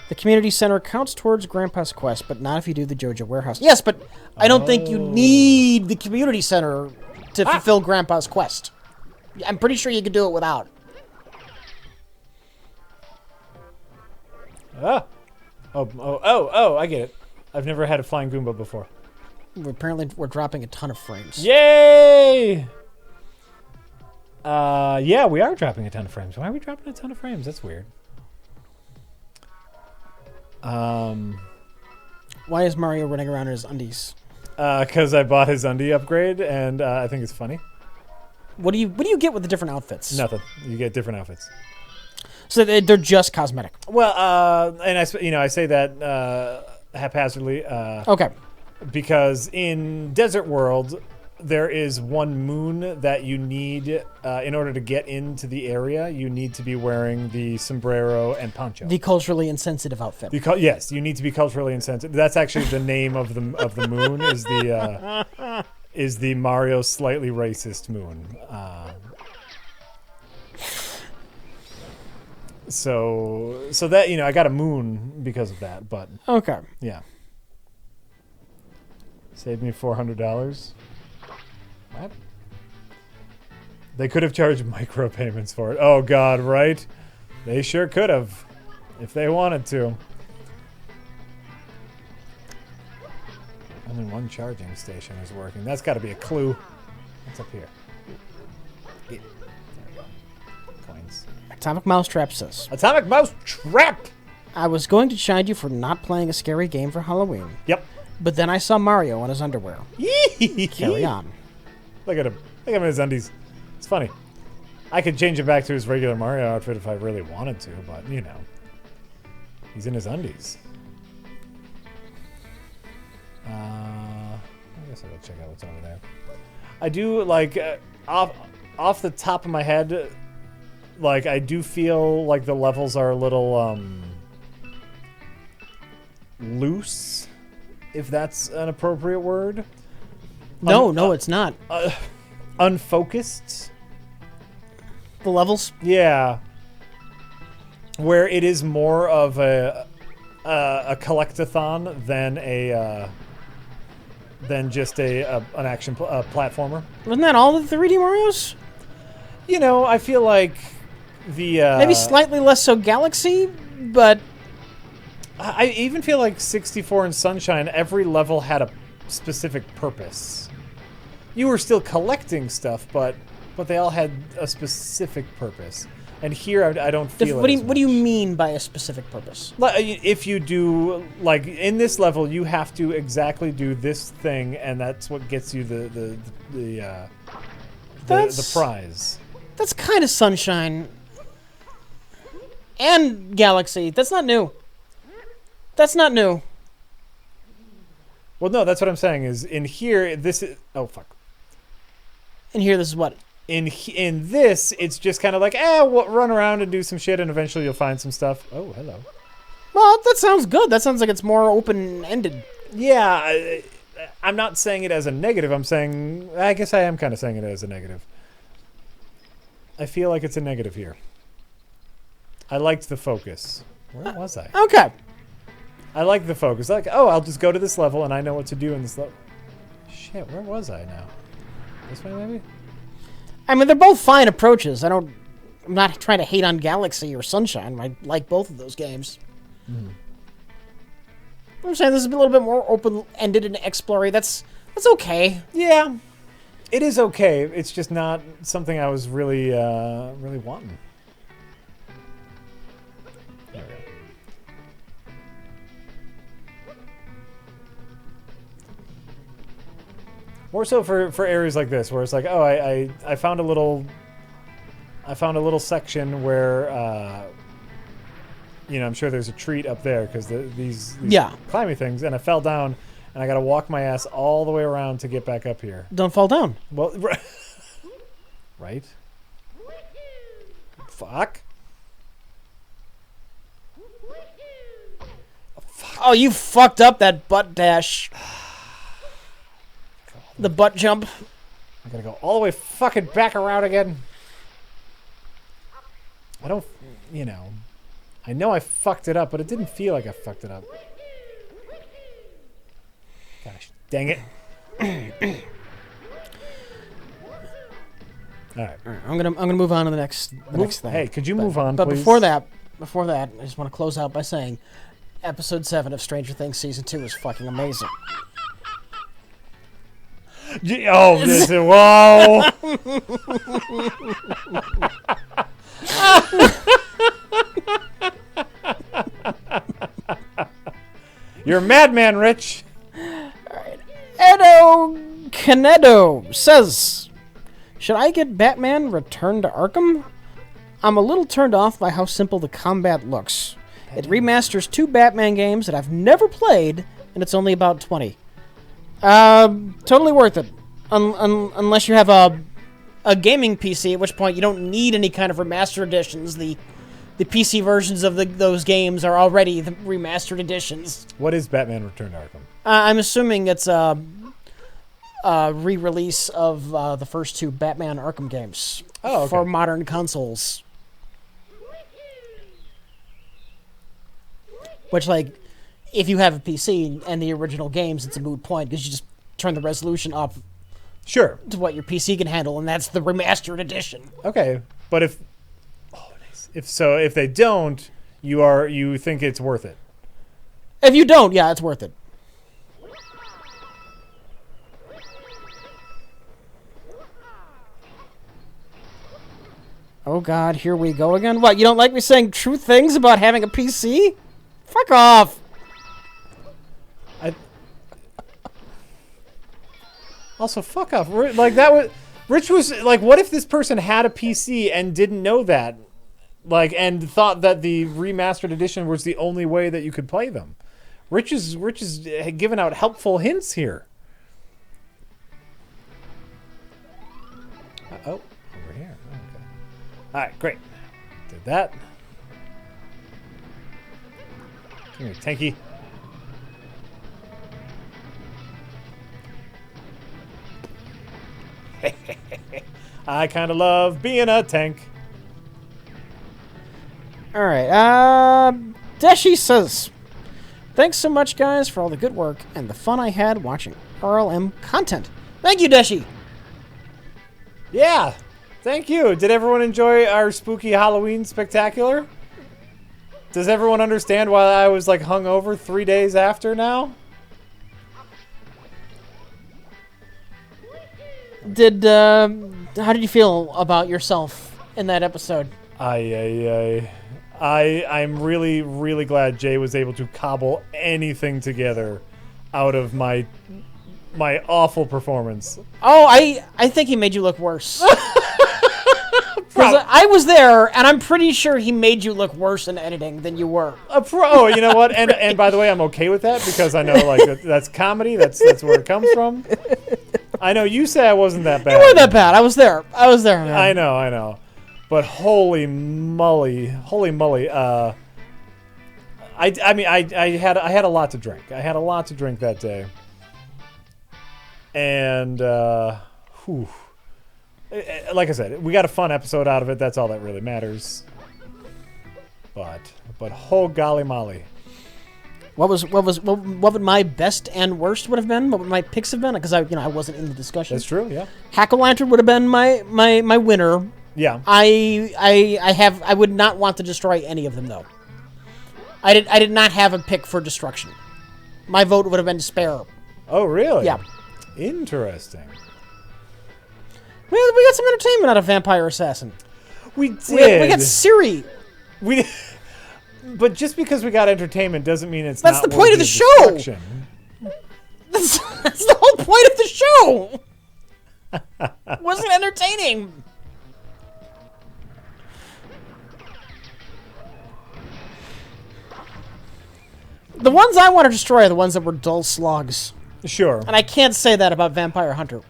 The community center counts towards Grandpa's quest, but not if you do the Joja warehouse. Yes, but I don't think you need the community center to fulfill Grandpa's quest. I'm pretty sure you could do it without. Oh, I get it. I've never had a flying Goomba before. Apparently, we're dropping a ton of frames. Yay! Yeah, we are dropping a ton of frames. Why are we dropping a ton of frames? That's weird. Why is Mario running around in his undies? Because I bought his undie upgrade, and I think it's funny. What do you get with the different outfits? Nothing. You get different outfits. So they're just cosmetic. Well, and I say that haphazardly. Okay. Because in Desert World, there is one moon that you need in order to get into the area. You need to be wearing the sombrero and poncho. The culturally insensitive outfit. Yes, you need to be culturally insensitive. That's actually the name of the moon. Is the Mario slightly racist moon. So that I got a moon because of that. But okay, yeah, saved me $400. What? They could have charged micropayments for it. Oh, God, right? They sure could have, if they wanted to. Only one charging station is working. That's got to be a clue. What's up here? Yeah. There we go. Coins. Atomic Mousetrap says, Atomic Mousetrap! I was going to chide you for not playing a scary game for Halloween. Yep. But then I saw Mario in his underwear. Carry on. Look at him. Look at him in his undies. It's funny. I could change him back to his regular Mario outfit if I really wanted to, but, he's in his undies. I guess I'll go check out what's over there. I do like off the top of my head, like I do feel like the levels are a little loose, if that's an appropriate word. No, it's not. Unfocused. The levels? Yeah. Where it is more of a collectathon than just an action platformer. Wasn't that all the 3D Marios? You know, I feel like the maybe slightly less so Galaxy, but I even feel like 64 and Sunshine, every level had a specific purpose. You were still collecting stuff, but they all had a specific purpose. And here, I don't feel it. What do you mean by a specific purpose? If you do, like, in this level, you have to exactly do this thing, and that's what gets you the prize. That's kind of Sunshine. And Galaxy. That's not new. That's not new. Well, no, that's what I'm saying, is in here, this is... Oh, fuck. In here, this is what? In this, it's just kind of like, run around and do some shit, and eventually you'll find some stuff. Oh, hello. Well, that sounds good. That sounds like it's more open-ended. Yeah, I'm not saying it as a negative. I guess I am kind of saying it as a negative. I feel like it's a negative here. I liked the focus. Where was I? Okay. I like the focus. Like, I'll just go to this level, and I know what to do in this level. Shit, where was I now? This way, maybe? I mean, they're both fine approaches. I'm not trying to hate on Galaxy or Sunshine. I like both of those games. Mm-hmm. I'm saying this is a little bit more open-ended and exploring. That's okay. Yeah, it is okay. It's just not something I was really wanting. There we go. More so for areas like this, where it's like, I found a little section where, I'm sure there's a treat up there because these climbing things, and I fell down, and I got to walk my ass all the way around to get back up here. Don't fall down. Well, right? Fuck. Oh, you fucked up that butt dash. The butt jump. I gotta go all the way fucking back around again. I don't, I know I fucked it up, but it didn't feel like I fucked it up. Gosh, dang it. All right. I'm gonna move on to the next thing. Hey, could you move on, but please? before that, I just want to close out by saying, Episode 7 of Stranger Things Season 2 is fucking amazing. Oh, this is, whoa! You're a madman, Rich. All right. Edo Canedo says, should I get Batman Return to Arkham? I'm a little turned off by how simple the combat looks. It remasters 2 Batman games that I've never played, and it's only about 20. Totally worth it. Unless you have a gaming PC, at which point you don't need any kind of remastered editions. The PC versions of those games are already the remastered editions. What is Batman Return to Arkham? I'm assuming it's a re-release of the first 2 Batman Arkham games for modern consoles. Which, like, if you have a PC and the original games, it's a moot point because you just turn the resolution up. Sure. To what your PC can handle, and that's the remastered edition. Okay, but if they don't, you think it's worth it. If you don't, yeah, it's worth it. Oh God, here we go again. What, you don't like me saying true things about having a PC? Fuck off. Also, fuck off. Like, that was... Rich was... Like, what if this person had a PC and didn't know that? Like, and thought that the remastered edition was the only way that you could play them? Rich is giving out helpful hints here. Oh, over here. Okay. All right, great. Did that. Come here, tanky. I kind of love being a tank. All right. Deshi says, thanks so much, guys, for all the good work and the fun I had watching RLM content. Thank you, Deshi. Yeah, thank you. Did everyone enjoy our spooky Halloween spectacular? Does everyone understand why I was like hungover 3 days after now? How did you feel about yourself in that episode? I'm really, really glad Jay was able to cobble anything together out of my awful performance. Oh, I think he made you look worse. I was there, and I'm pretty sure he made you look worse in editing than you were. Oh, you know what? And by the way, I'm okay with that because I know like that's comedy. That's where it comes from. I know you say I wasn't that bad. You weren't that bad. I was there, man. I know. But holy moly. I mean, I had a lot to drink. I had a lot to drink that day. And, like I said, we got a fun episode out of it. That's all that really matters. But whole golly molly. What would my best and worst would have been? What would my picks have been? Because I wasn't in the discussion. That's true. Yeah. Hack-O-Lantern would have been my winner. Yeah. I would not want to destroy any of them though. I did not have a pick for destruction. My vote would have been despair. Oh really? Yeah. Interesting. We got some entertainment out of Vampire Assassin. We did. We got Siri. But just because we got entertainment doesn't mean it's That's not the point of the show. That's the whole point of the show. Wasn't entertaining. The ones I want to destroy are the ones that were dull slogs. Sure. And I can't say that about Vampire Hunter.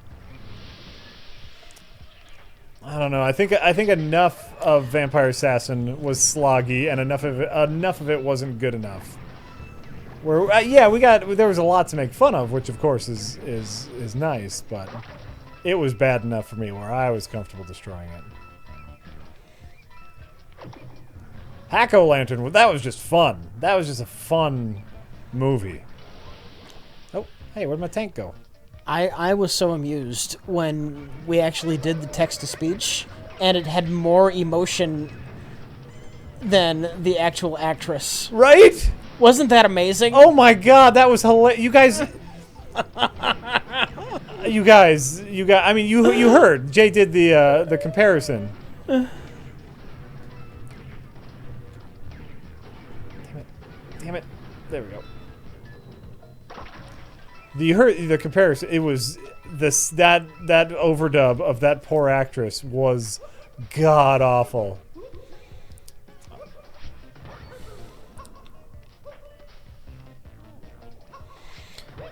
I don't know. I think enough of Vampire Assassin was sloggy, and enough of it wasn't good enough. Where there was a lot to make fun of, which of course is nice, but it was bad enough for me where I was comfortable destroying it. Hack-O-Lantern, that was just fun. That was just a fun movie. Oh, hey, where'd my tank go? I was so amused when we actually did the text-to-speech, and it had more emotion than the actual actress. Right? Wasn't that amazing? Oh my god, that was hilarious. You guys... I mean, you heard. Jay did the comparison. Damn it. There we go. You heard the comparison. It was that overdub of that poor actress was god awful.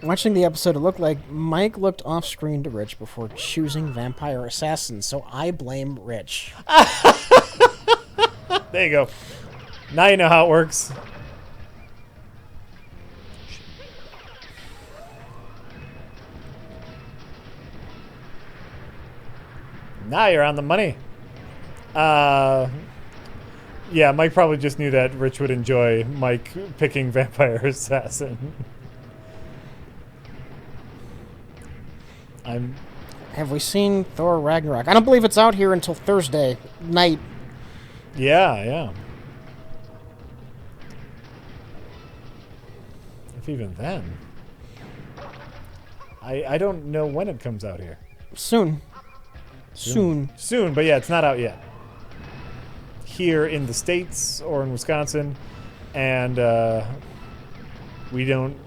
Watching the episode, it looked like Mike looked off-screen to Rich before choosing Vampire Assassin, so I blame Rich. There you go. Now you know how it works. Now you're on the money. Yeah, Mike probably just knew that Rich would enjoy Mike picking Vampire Assassin. Have we seen Thor Ragnarok? I don't believe it's out here until Thursday night. Yeah. If even then. I don't know when it comes out here. Soon, but yeah, it's not out yet. Here in the States or in Wisconsin, and we don't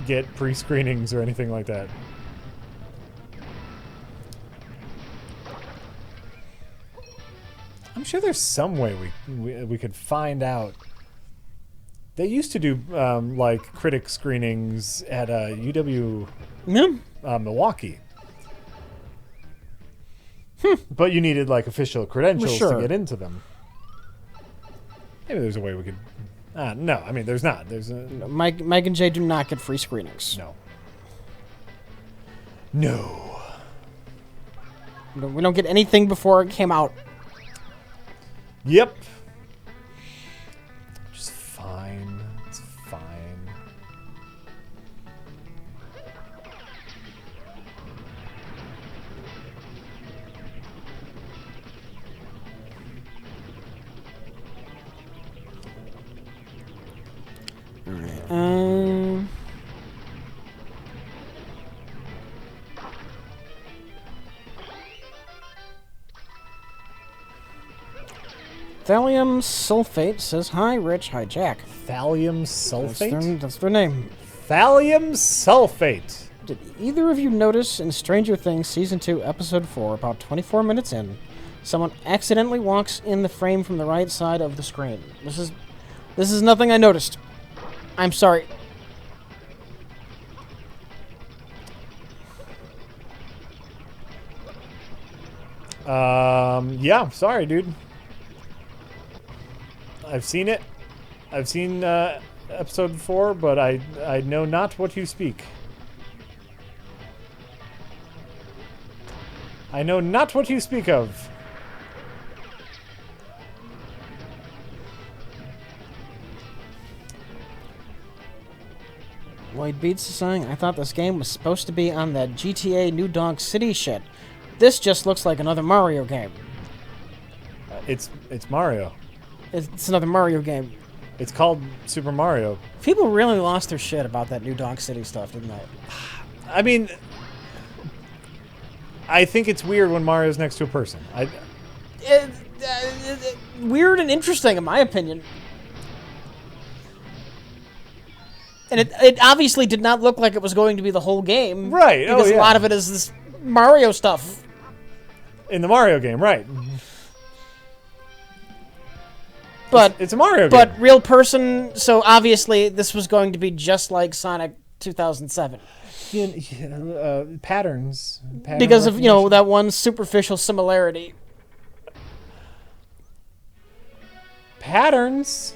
get pre-screenings or anything like that. I'm sure there's some way we could find out They used to do like critic screenings at UW Milwaukee. But you needed like official credentials Sure. to get into them. Maybe there's a way we could. No, I mean there's not. There's a Mike and Jay do not get free screenings. no. No. We don't get anything before it came out. Yep. Just fine. It's fine. Thallium sulfate says, "Hi, Rich. Hi, Jack." Thallium sulfate? That's their name. Thallium sulfate. Did either of you notice in Stranger Things Season 2, Episode 4, about 24 minutes in, someone accidentally walks in the frame from the right side of the screen? This is nothing I noticed. I'm sorry. Yeah, sorry, dude. I've seen it. I've seen episode 4, but I know not what you speak. I know not what you speak of. Lloyd Beats is saying, "I thought this game was supposed to be on that GTA New Donk City shit. This just looks like another Mario game." It's Mario. It's another Mario game. It's called Super Mario. People really lost their shit about that New Donk City stuff, didn't they? I mean, I think it's weird when Mario's next to a person. Weird and interesting, in my opinion. And it obviously did not look like it was going to be the whole game. Right. Because a lot of it is this Mario stuff. In the Mario game, right. But it's a Mario game. But real person, so obviously this was going to be just like Sonic 2007. Patterns. Because of, that one superficial similarity. Patterns?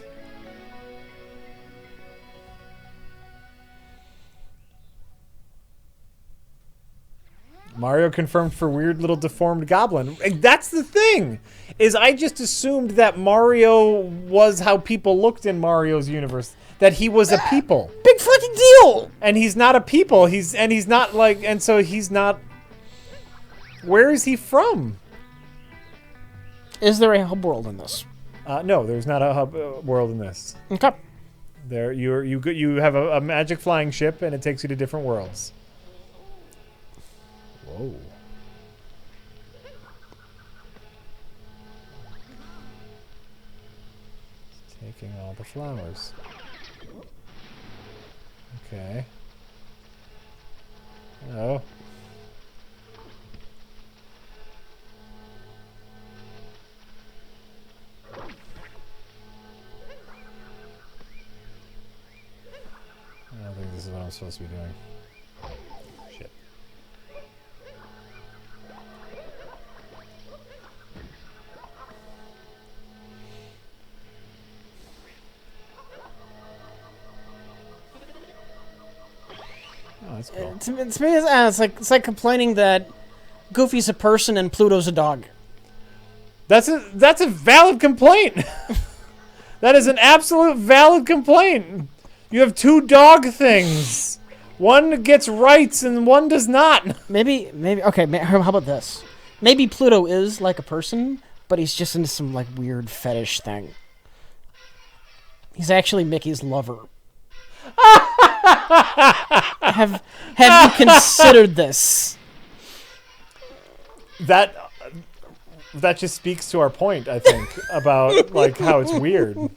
Mario confirmed for weird little deformed goblin. That's the thing, is I just assumed that Mario was how people looked in Mario's universe. That he was a people. Big fucking deal! And he's not a people. He's not like, and so he's not. Where is he from? Is there a hub world in this? No, there's not a hub world in this. Okay. There, you have a magic flying ship, and it takes you to different worlds. Whoa. It's taking all the flowers. Okay. Oh. I don't think this is what I'm supposed to be doing. Shit. Oh, that's cool. To me, it's like complaining that Goofy's a person and Pluto's a dog. That's a valid complaint. That is an absolute valid complaint. You have two dog things. One gets rights and one does not. Maybe. Okay, how about this? Maybe Pluto is like a person, but he's just into some like weird fetish thing. He's actually Mickey's lover. Have you considered this? That just speaks to our point, I think, about like how it's weird. What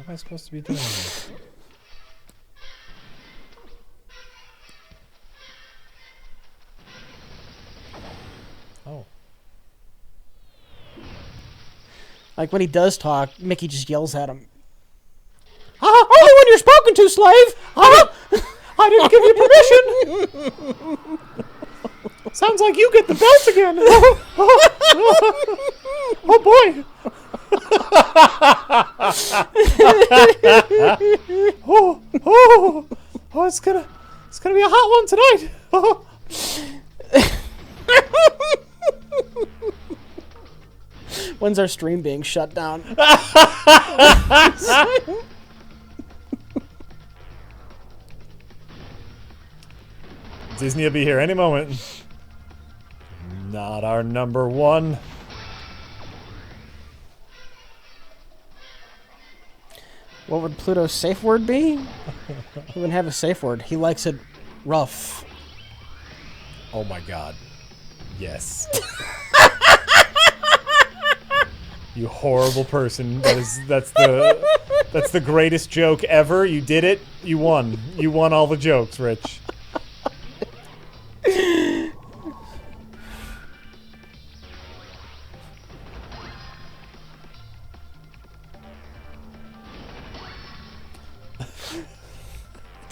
am I supposed to be doing here? Oh. Like, when he does talk, Mickey just yells at him. Only when you're spoken to, slave! I didn't give you permission! Sounds like you get the belt again! Oh boy! Oh, it's gonna be a hot one tonight! When's our stream being shut down? Disney will be here any moment. Not our number one. What would Pluto's safe word be? He wouldn't have a safe word. He likes it rough. Oh my god. Yes. You horrible person. That's the greatest joke ever. You did it. You won. You won all the jokes, Rich. Did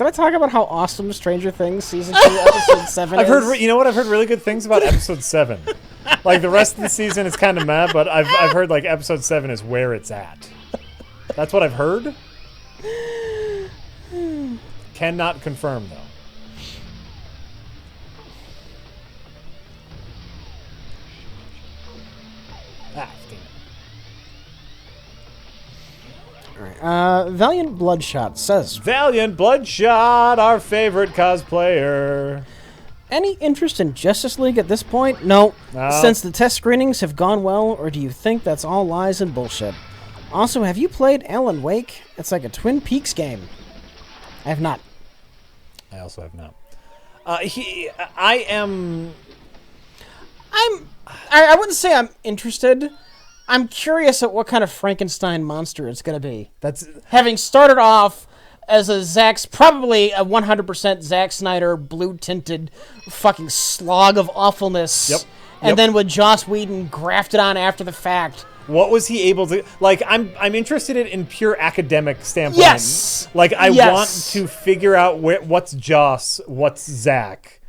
I talk about how awesome Stranger Things season 2 episode 7 is? You know what? I've heard really good things about episode 7. Like the rest of the season is kind of mad, but I've heard like episode 7 is where it's at. That's what I've heard. Cannot confirm though. Ah, damn it. Valiant Bloodshot says, Valiant Bloodshot, our favorite cosplayer. any interest in Justice League at this point? No. Since the test screenings have gone well, or do you think that's all lies and bullshit? Also, have you played Alan Wake? It's like a Twin Peaks game. I have not. I also have not. I wouldn't say I'm interested. I'm curious at what kind of Frankenstein monster it's going to be. That's having started off as probably a 100% Zack Snyder blue-tinted fucking slog of awfulness. Yep. And then with Joss Whedon grafted on after the fact. What was he able to like? I'm interested in pure academic standpoint. Yes. Like I want to figure out what's Joss, what's Zach,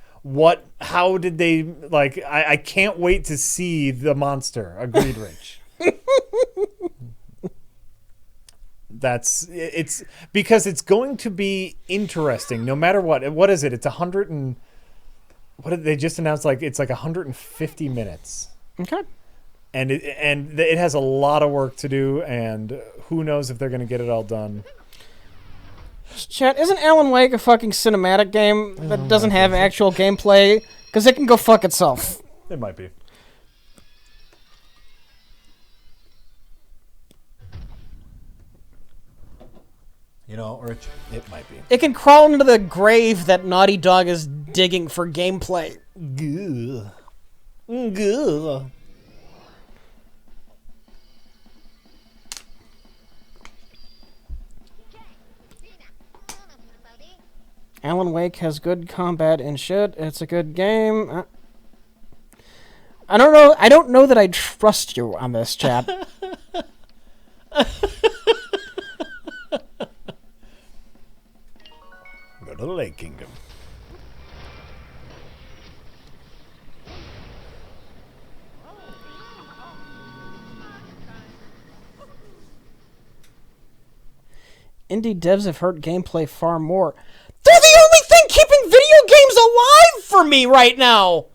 how did they like? I can't wait to see the monster. Agreed, Rich. It's because it's going to be interesting no matter what. What is it? It's 100 and what did they just announced? Like it's like 150 minutes. Okay. And it has a lot of work to do, and who knows if they're going to get it all done. Chat, isn't Alan Wake a fucking cinematic game that doesn't have actual gameplay? Because it can go fuck itself. It might be. You know, Rich, it might be. It can crawl into the grave that Naughty Dog is digging for gameplay. Gah. Gah. Alan Wake has good combat and shit. It's a good game. I don't know. I don't know that I trust you on this, chat. Go to the Lake Kingdom. Indie devs have hurt gameplay far more. They're the only thing keeping video games alive for me right now!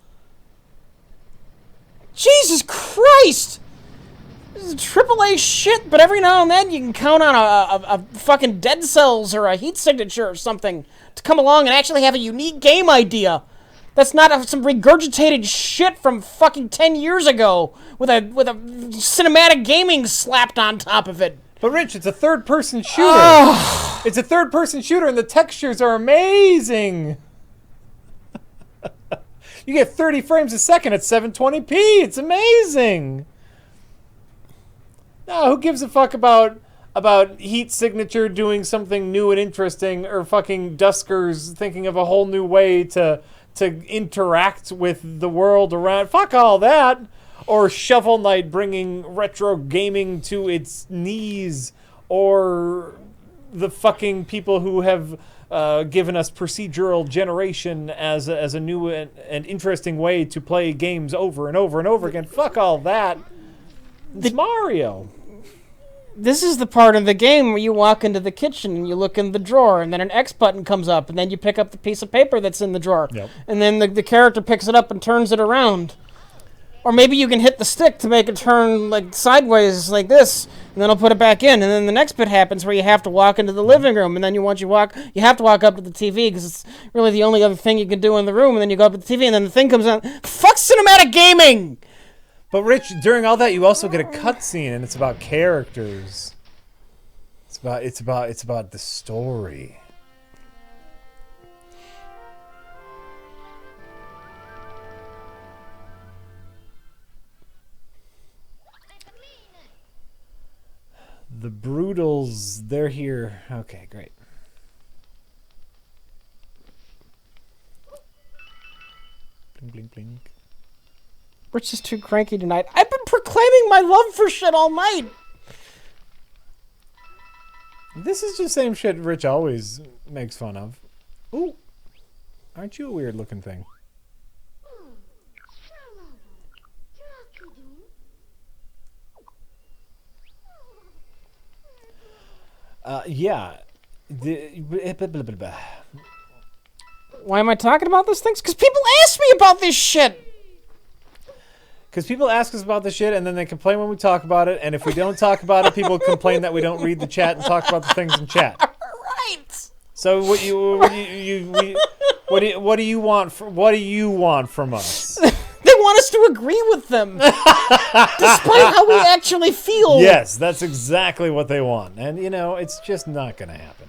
Jesus Christ! This is AAA shit, but every now and then you can count on a fucking Dead Cells or a Heat Signature or something to come along and actually have a unique game idea. That's not some regurgitated shit from fucking 10 years ago with a cinematic gaming slapped on top of it. But Rich, it's a third-person shooter. It's a third-person shooter, and the textures are amazing. You get 30 frames a second at 720p. It's amazing. No, who gives a fuck about Heat Signature doing something new and interesting, or fucking Duskers thinking of a whole new way to interact with the world around? Fuck all that. or Shovel Knight bringing retro gaming to its knees, or the fucking people who have given us procedural generation as a new and interesting way to play games over and over and over again. Fuck all that. It's Mario. This is the part of the game where you walk into the kitchen and you look in the drawer, and then an X button comes up, and then you pick up the piece of paper that's in the drawer. Yep. And then the character picks it up and turns it around. Or maybe you can hit the stick to make it turn like sideways like this, and then I'll put it back in. And then the next bit happens where you have to walk into the living room, and then you have to walk up to the TV because it's really the only other thing you can do in the room. And then you go up to the TV, and then the thing comes on. Fuck cinematic gaming! But Rich, during all that, you also get a cutscene, and it's about characters. It's about the story. The Brutals, they're here. Okay, great. Bling, bling, bling. Rich is too cranky tonight. I've been proclaiming my love for shit all night. This is just same shit Rich always makes fun of. Ooh. Aren't you a weird looking thing? Yeah. Why am I talking about these things? Because people ask me about this shit. Because people ask us about the shit, and then they complain when we talk about it. And if we don't talk about it, people complain that we don't read the chat and talk about the things in chat. Right. So what do you want from us? They want us to agree with them, despite how we actually feel. Yes, that's exactly what they want, and it's just not gonna happen.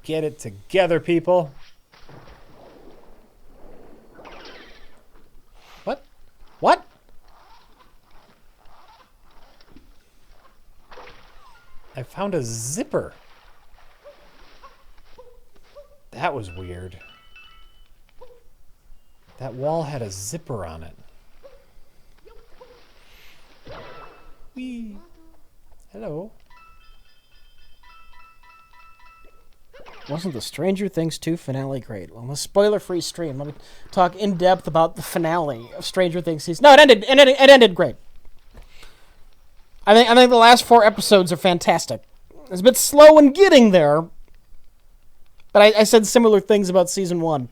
Get it together, people. What? I found a zipper. That was weird. That wall had a zipper on it. Whee. Hello. Wasn't the Stranger Things 2 finale great? Well, on a spoiler-free stream, let me talk in depth about the finale of Stranger Things season. No, it ended great. I think the last 4 episodes are fantastic. It's a bit slow in getting there, but I said similar things about season 1.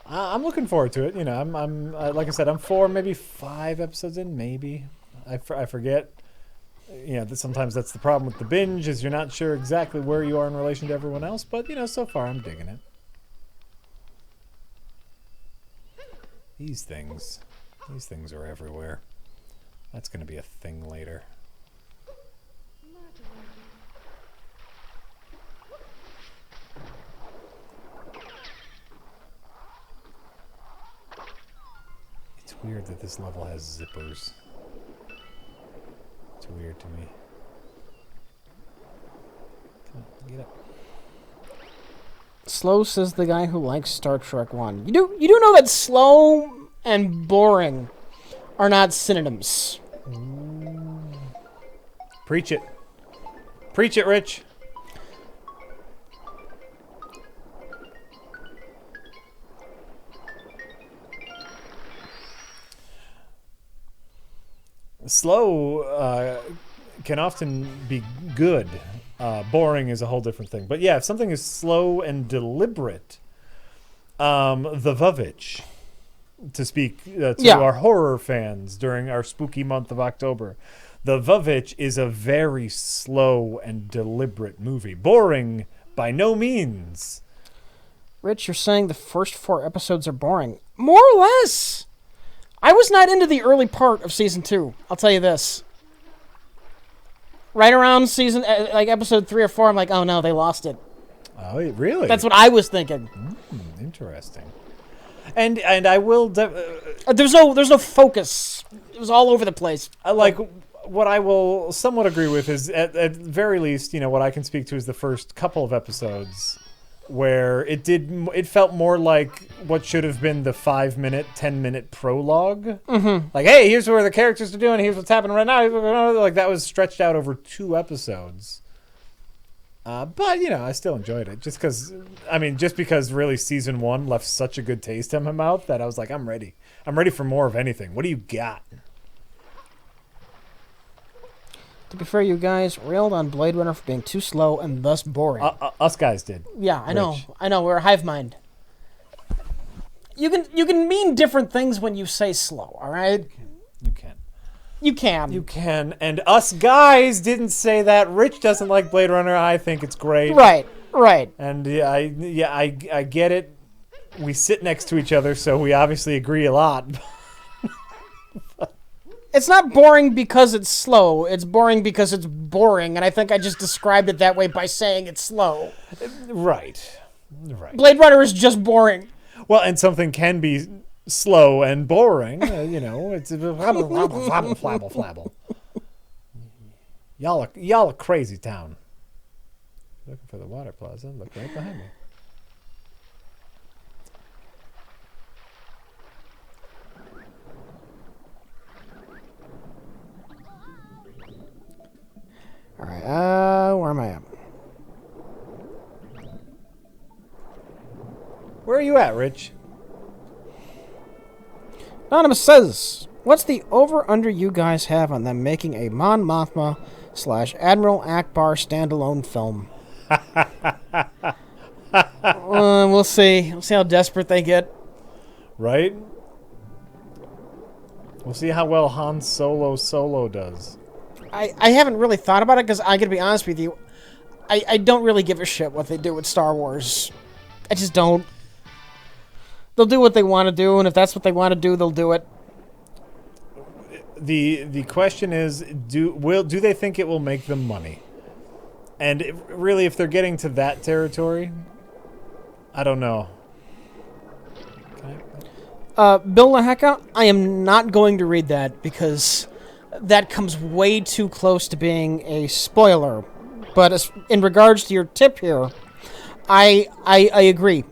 I'm looking forward to it. I'm like I said, I'm 4, maybe 5 episodes in, maybe. I forget. Sometimes that's the problem with the binge, is you're not sure exactly where you are in relation to everyone else. But so far I'm digging it. These things are everywhere. That's going to be a thing later. It's weird that this level has zippers. It's weird to me. Come on, get up. Slow, says the guy who likes Star Trek 1. You do know that slow and boring are not synonyms. Preach it. Preach it, Rich. Slow can often be good. Boring is a whole different thing. But yeah, if something is slow and deliberate, the Vovich, to speak to our horror fans during our spooky month of October, the Vovich is a very slow and deliberate movie. Boring by no means. Rich, you're saying the first 4 episodes are boring. More or less. I was not into the early part of season 2. I'll tell you this. Right around season, like episode 3 or 4, I'm like, oh no, they lost it. Oh, really? That's what I was thinking. Interesting. And I will. There's no focus. It was all over the place. What I will somewhat agree with is, at very least, what I can speak to is the first couple of episodes where it felt more like what should have been the 5-minute, 10-minute prologue. Like, hey, here's where the characters are doing. Here's what's happening right now. Like that was stretched out over 2 episodes. But I still enjoyed it just because really season 1 left such a good taste in my mouth that I was like, I'm ready. I'm ready for more of anything. What do you got? To be fair, you guys railed on Blade Runner for being too slow and thus boring. Us guys did. Yeah, I know. We're a hive mind. You can mean different things when you say slow. All right. You can. You can. And us guys didn't say that. Rich doesn't like Blade Runner. I think it's great. Right. And I get it. We sit next to each other, so we obviously agree a lot. It's not boring because it's slow. It's boring because it's boring, and I think I just described it that way by saying it's slow. Right. Blade Runner is just boring. Well, and something can be slow and boring. It's flabble. Y'all a crazy town. Looking for the water plaza. Look right behind me. All right, where am I at? Where are you at, Rich? Anonymous says, what's the over-under you guys have on them making a Mon Mothma / Admiral Akbar standalone film? We'll see. We'll see how desperate they get. Right? We'll see how well Han Solo does. I haven't really thought about it because I gotta be honest with you, I don't really give a shit what they do with Star Wars. I just don't. They'll do what they want to do, and if that's what they want to do, they'll do it. The question is, do they think it will make them money? And really, if they're getting to that territory, I don't know. Bill Laheka, I am not going to read that because that comes way too close to being a spoiler. But in regards to your tip here, I agree.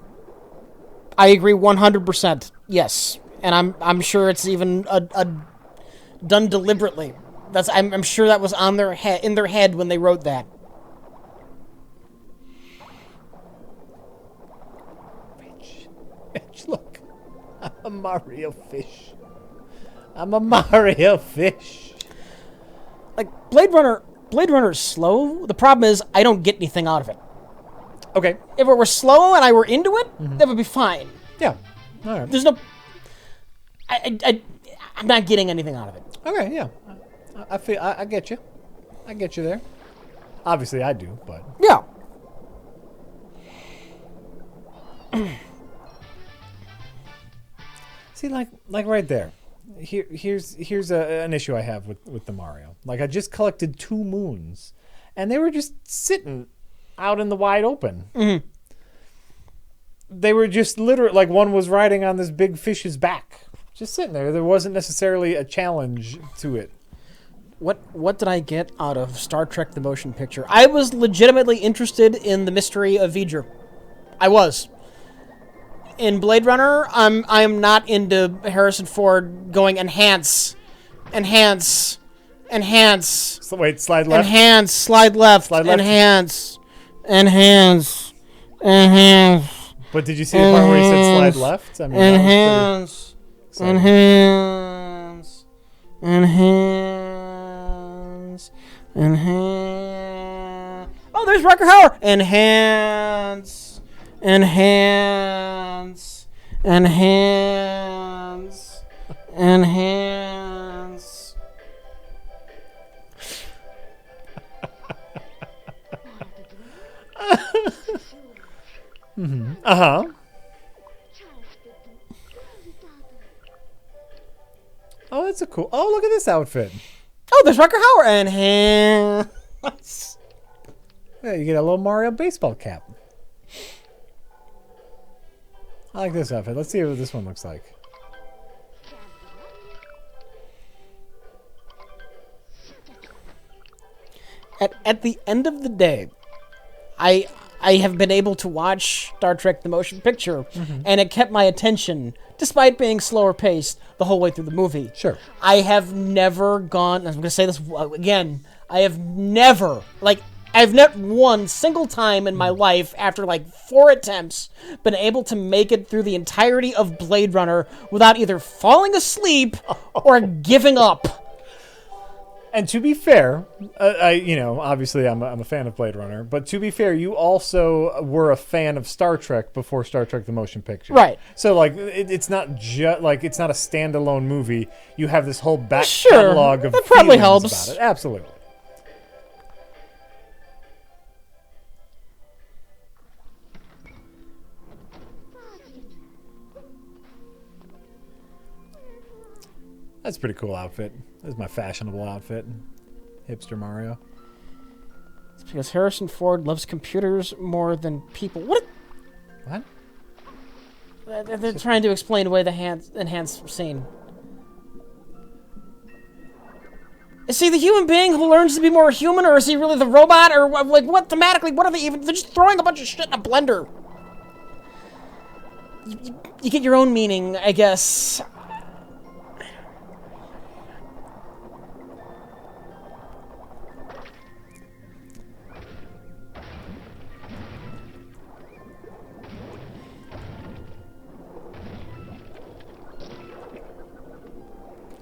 I agree 100%. Yes, and I'm sure it's even done deliberately. I'm sure that was on their in their head when they wrote that. Rich, look, I'm a Mario fish. Like Blade Runner is slow. The problem is I don't get anything out of it. Okay. If it were slow and I were into it, that would be fine. Yeah. All right. There's no. I'm not getting anything out of it. Okay. Yeah. I get you. I get you there. Obviously, I do, but yeah. See, like right there. Here's an issue I have with the Mario. Like, I just collected 2 moons, and they were just sitting out in the wide open. Mm-hmm. They were just literally, like, one was riding on this big fish's back. Just sitting there. There wasn't necessarily a challenge to it. What did I get out of Star Trek the Motion Picture? I was legitimately interested in the mystery of V'ger. I was. In Blade Runner, I am not into Harrison Ford going enhance. So wait, slide left. Enhance, slide left. Enhance. But did you see the part where he said slide left? I mean, enhance. Oh, there's Rucker Hauer. Enhance. Mm-hmm. Uh-huh. Oh, that's a cool. Oh, look at this outfit. Oh, there's Rucker Hauer. Enhance. Yeah, you get a little Mario baseball cap. I like this outfit. Let's see what this one looks like. At the end of the day, I have been able to watch Star Trek the Motion Picture, and it kept my attention, despite being slower paced, the whole way through the movie. Sure. I have never gone, I'm going to say this again, I've never one single time in my life, after like 4 attempts, been able to make it through the entirety of Blade Runner without either falling asleep or giving up. And to be fair, obviously I'm a fan of Blade Runner, but to be fair, you also were a fan of Star Trek before Star Trek the Motion Picture. Right. So like it's not just like it's not a standalone movie. You have this whole back Sure, catalog of that probably feelings helps. about it. Absolutely. That's a pretty cool outfit. This is my fashionable outfit. Hipster Mario. It's because Harrison Ford loves computers more than people. What? They're trying to explain away the enhanced scene. Is he the human being who learns to be more human, or is he really the robot? Or like what thematically? What are they even? They're just throwing a bunch of shit in a blender. You get your own meaning, I guess.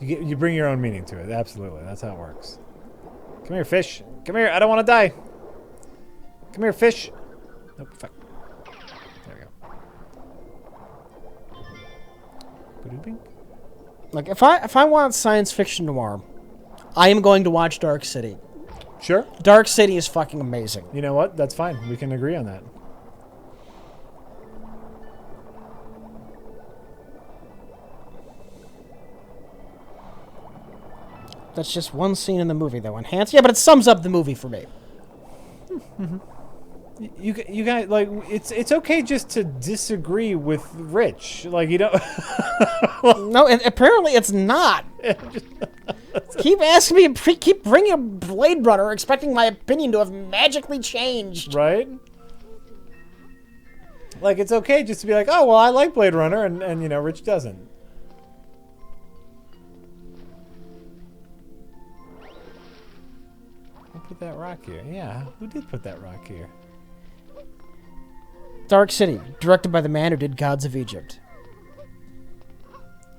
You bring your own meaning to it. Absolutely. That's how it works. Come here, fish. Come here. I don't want to die. Come here, fish. Nope, fuck. There we go. Like, if I want science fiction noir, I am going to watch Dark City. Sure. Dark City is fucking amazing. You know what? That's fine. We can agree on that. That's just one scene in the movie, though. Enhanced? Yeah, but it sums up the movie for me. You guys, like, it's okay just to disagree with Rich. Like, you don't... No, apparently it's not. Keep asking me, keep bringing up Blade Runner, expecting my opinion to have magically changed. Right? Like, it's okay just to be like, oh, well, I like Blade Runner, and you know, Rich doesn't. Who put that rock here? Yeah, who did put that rock here? Dark City, directed by the man who did Gods of Egypt.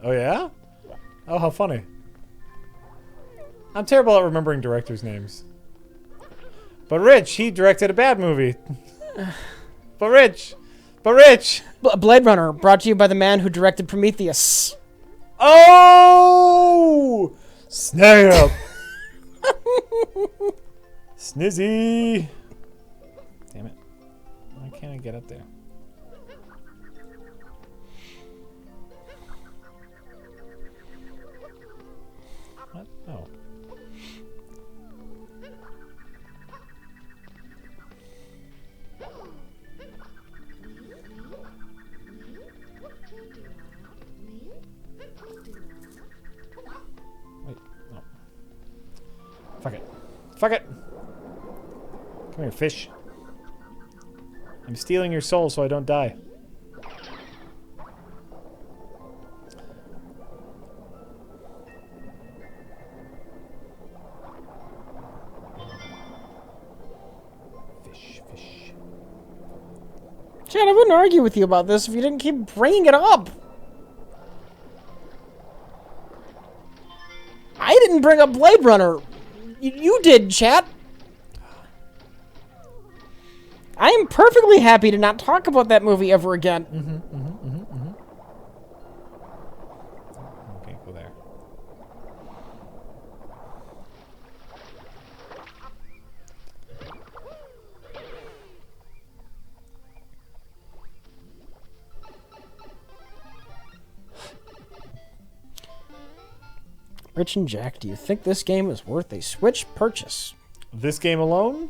Oh, yeah? Oh, how funny. I'm terrible at remembering directors' names. But Rich, he directed a bad movie. But Rich! Blade Runner, brought to you by the man who directed Prometheus. Oh! Snap! Snizzy! Damn it. Why can't I get up there? What? Oh. Wait, no. Fuck it. Fuck it! Come here, fish. I'm stealing your soul so I don't die. Fish. Chad, I wouldn't argue with you about this if you didn't keep bringing it up. I didn't bring up Blade Runner. You did, chat. I am perfectly happy to not talk about that movie ever again. Okay, go there. Rich and Jack, do you think this game is worth a Switch purchase? This game alone?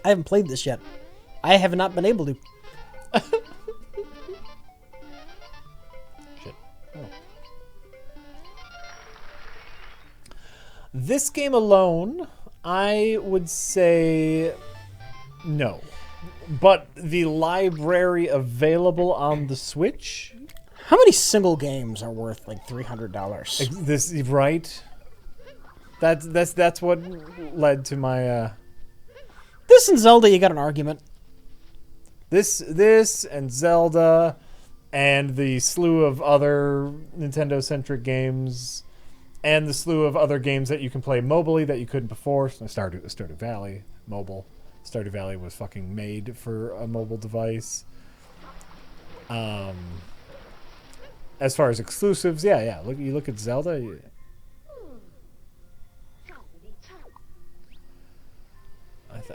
I haven't played this yet. I have not been able to. Shit. Oh. This game alone, I would say no. but the library available on the Switch. How many single games are worth like $300? This right. That's what led to my. This and Zelda, you got an argument. This and Zelda, and the slew of other Nintendo-centric games, and the slew of other games that you can play mobilely that you couldn't before. Stardew Valley mobile. Stardew Valley was fucking made for a mobile device. As far as exclusives, yeah. You look at Zelda.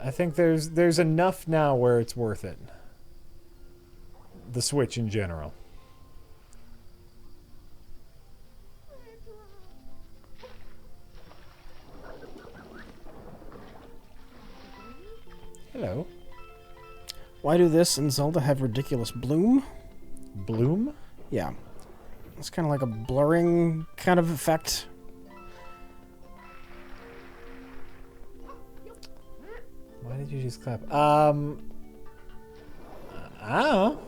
I think there's enough now where it's worth it. The Switch in general. Hello. Why do this and Zelda have ridiculous bloom? Bloom? Yeah. It's kind of like a blurring kind of effect. Why did you just clap? I don't know.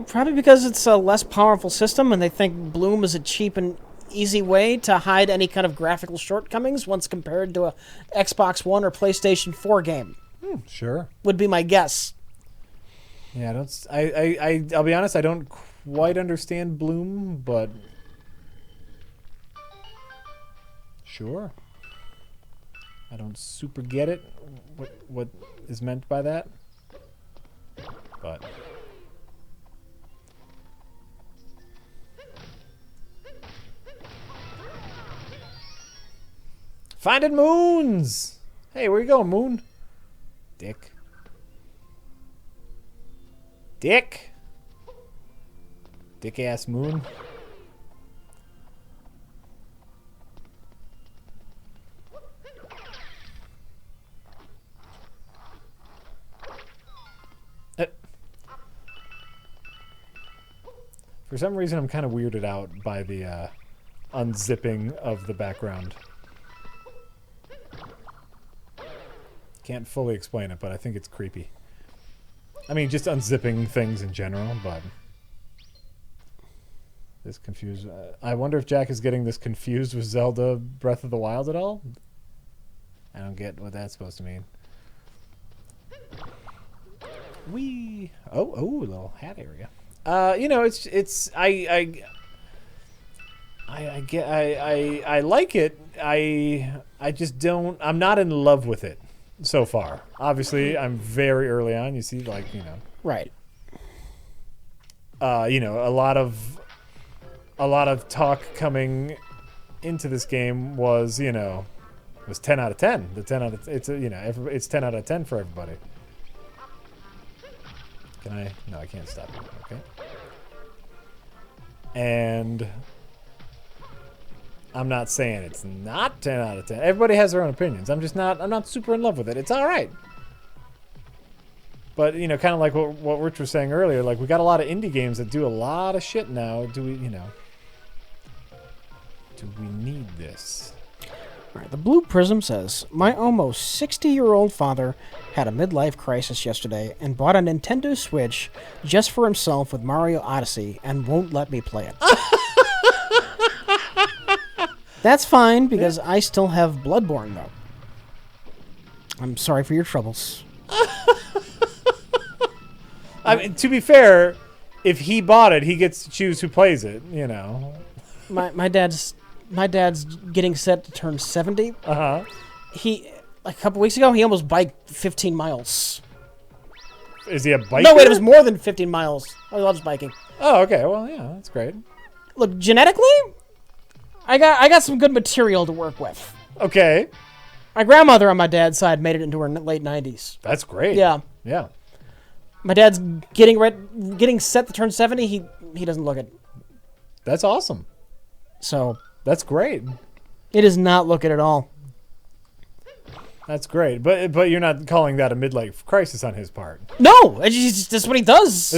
Probably because it's a less powerful system and they think bloom is a cheap and easy way to hide any kind of graphical shortcomings once compared to a Xbox One or PlayStation 4 game. Sure. Would be my guess. Yeah, I'll be honest, I don't quite understand bloom, but sure. I don't super get it, what is meant by that, but finding moons. Hey, where you going, moon? Dick. Dick ass moon. For some reason, I'm kind of weirded out by the unzipping of the background. Can't fully explain it, but I think it's creepy. I mean, just unzipping things in general, but this confused. I wonder if Jack is getting this confused with Zelda Breath of the Wild at all. I don't get what that's supposed to mean. Wee. Oh, little hat area. You know, I like it. I just don't. I'm not in love with it so far. Obviously, I'm very early on. You see, like, you know. Right. You know, a lot of talk coming into this game was, you know, was 10 out of 10. The 10 out of it's you know, it's 10 out of 10 for everybody. Can I? No, I can't stop you. Okay. And I'm not saying it's not 10 out of 10. Everybody has their own opinions. I'm not super in love with it. It's all right. But, you know, kind of like what Rich was saying earlier, like, we got a lot of indie games that do a lot of shit now. Do we need this? All right, the Blue Prism says, my almost 60-year-old father had a midlife crisis yesterday and bought a Nintendo Switch just for himself with Mario Odyssey and won't let me play it. That's fine, because I still have Bloodborne, though. I'm sorry for your troubles. I mean, to be fair, if he bought it, he gets to choose who plays it, you know. My dad's getting set to turn 70. Uh-huh. He, like a couple weeks ago, he almost biked 15 miles. Is he a biker? No, wait, it was more than 15 miles. He loves biking. Oh, okay. Well, yeah, that's great. Look, genetically, I got some good material to work with. Okay. My grandmother on my dad's side made it into her late 90s. That's great. Yeah. Yeah. My dad's getting set to turn 70. He doesn't look it. That's awesome. So that's great. It is not looking at all. That's great, but you're not calling that a midlife crisis on his part. No, that's what he does.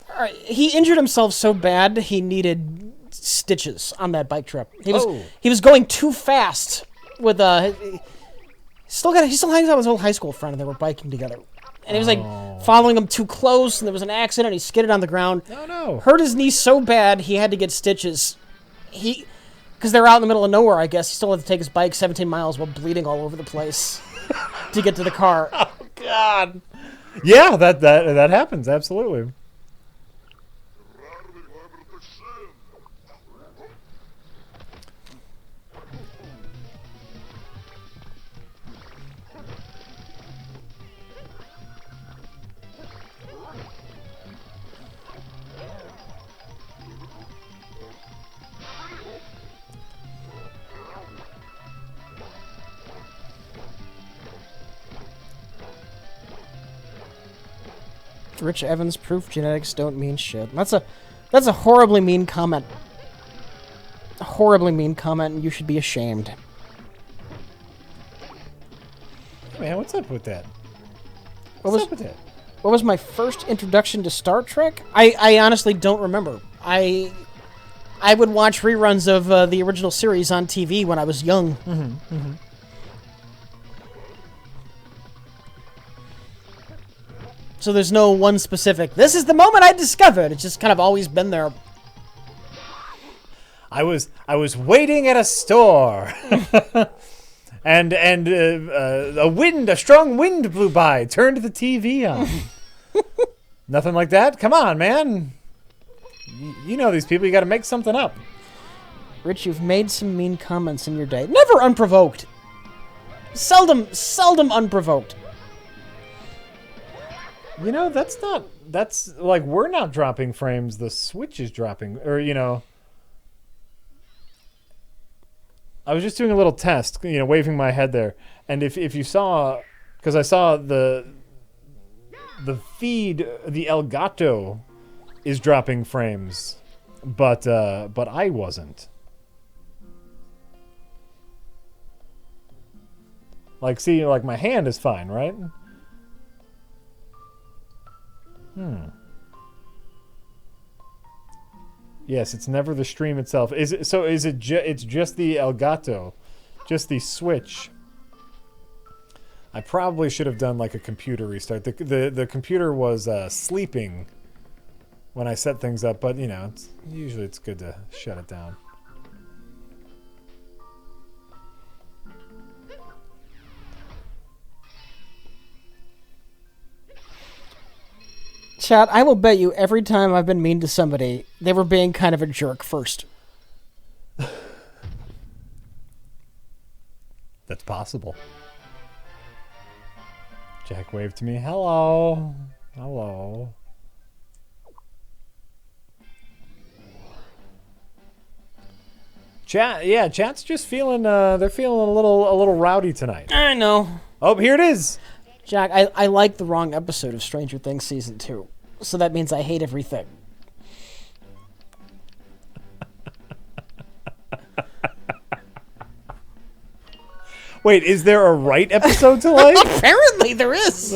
All right, he injured himself so bad he needed stitches on that bike trip. He was going too fast with He still hangs out with his old high school friend, and they were biking together. And he was like following him too close, and there was an accident. He skidded on the ground. Oh no! Hurt his knee so bad he had to get stitches. Because they were out in the middle of nowhere, I guess. He still had to take his bike 17 miles while bleeding all over the place to get to the car. Oh God! Yeah, that happens absolutely. Rich Evans, proof genetics don't mean shit. That's a horribly mean comment. A horribly mean comment, and you should be ashamed. Man, what's up with that? What's up with that? What was my first introduction to Star Trek? I honestly don't remember. I would watch reruns of the original series on TV when I was young. Mm-hmm, mm-hmm. So there's no one specific, this is the moment I discovered. It's just kind of always been there. I was waiting at a store, and a strong wind blew by, turned the TV on. Nothing like that. Come on, man. You know these people. You got to make something up. Rich, you've made some mean comments in your day. Never unprovoked. Seldom unprovoked. You know, that's like, we're not dropping frames, the Switch is dropping, or, you know. I was just doing a little test, you know, waving my head there. And if you saw, because I saw the feed, the Elgato is dropping frames, but I wasn't. Like, see, like, my hand is fine, right? Yes, it's never the stream itself. It's just the Elgato, just the Switch. I probably should have done like a computer restart. The computer was sleeping when I set things up, but you know, usually it's good to shut it down. Chat, I will bet you every time I've been mean to somebody, they were being kind of a jerk first. That's possible. Jack waved to me. Hello. Hello. Chat's just feeling they're feeling a little rowdy tonight. I know. Oh, here it is. Jack, I like the wrong episode of Stranger Things Season 2. So that means I hate everything. Wait, is there a right episode to like? Apparently there is.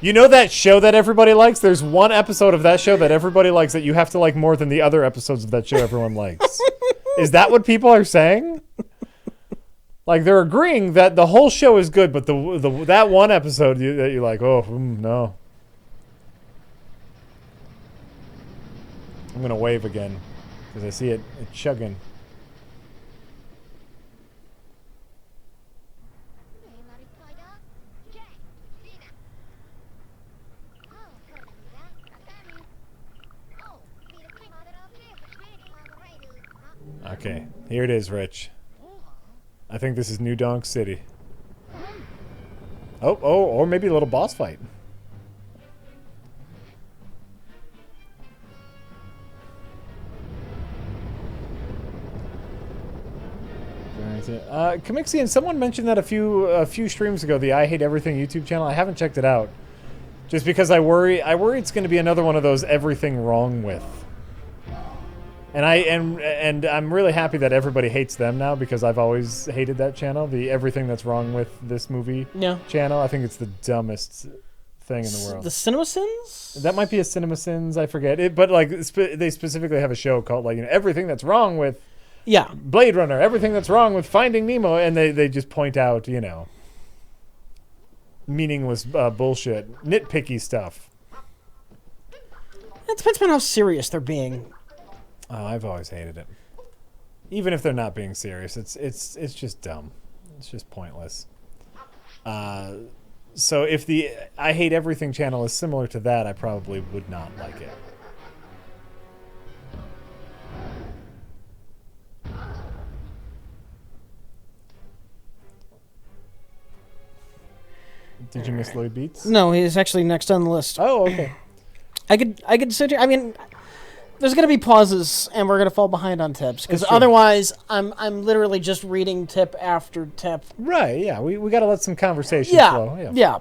You know that show that everybody likes? There's one episode of that show that everybody likes that you have to like more than the other episodes of that show everyone likes. Is that what people are saying? Like, they're agreeing that the whole show is good, but that one episode that you're like, oh, no. I'm going to wave again because I see it chugging. Okay, here it is, Rich. I think this is New Donk City. Oh, or maybe a little boss fight. Kamixian, someone mentioned that a few streams ago, the I Hate Everything YouTube channel. I haven't checked it out. Just because I worry it's going to be another one of those everything wrong with. And I'm really happy that everybody hates them now because I've always hated that channel, the everything that's wrong with this movie channel. I think it's the dumbest thing in the world. The CinemaSins? That might be a CinemaSins, I forget it, but like they specifically have a show called like, you know, everything that's wrong with Yeah. Blade Runner, everything that's wrong with Finding Nemo, and they just point out, meaningless bullshit, nitpicky stuff. It depends on how serious they're being. Oh, I've always hated it. Even if they're not being serious, it's just dumb. It's just pointless. So if the I Hate Everything channel is similar to that, I probably would not like it. Did you miss Lloyd Beats? No, he's actually next on the list. Oh, okay. I could sit here. I mean, there's gonna be pauses, and we're gonna fall behind on tips because That's true. otherwise, I'm literally just reading tip after tip. Right. Yeah. We gotta let some conversation flow. Yeah.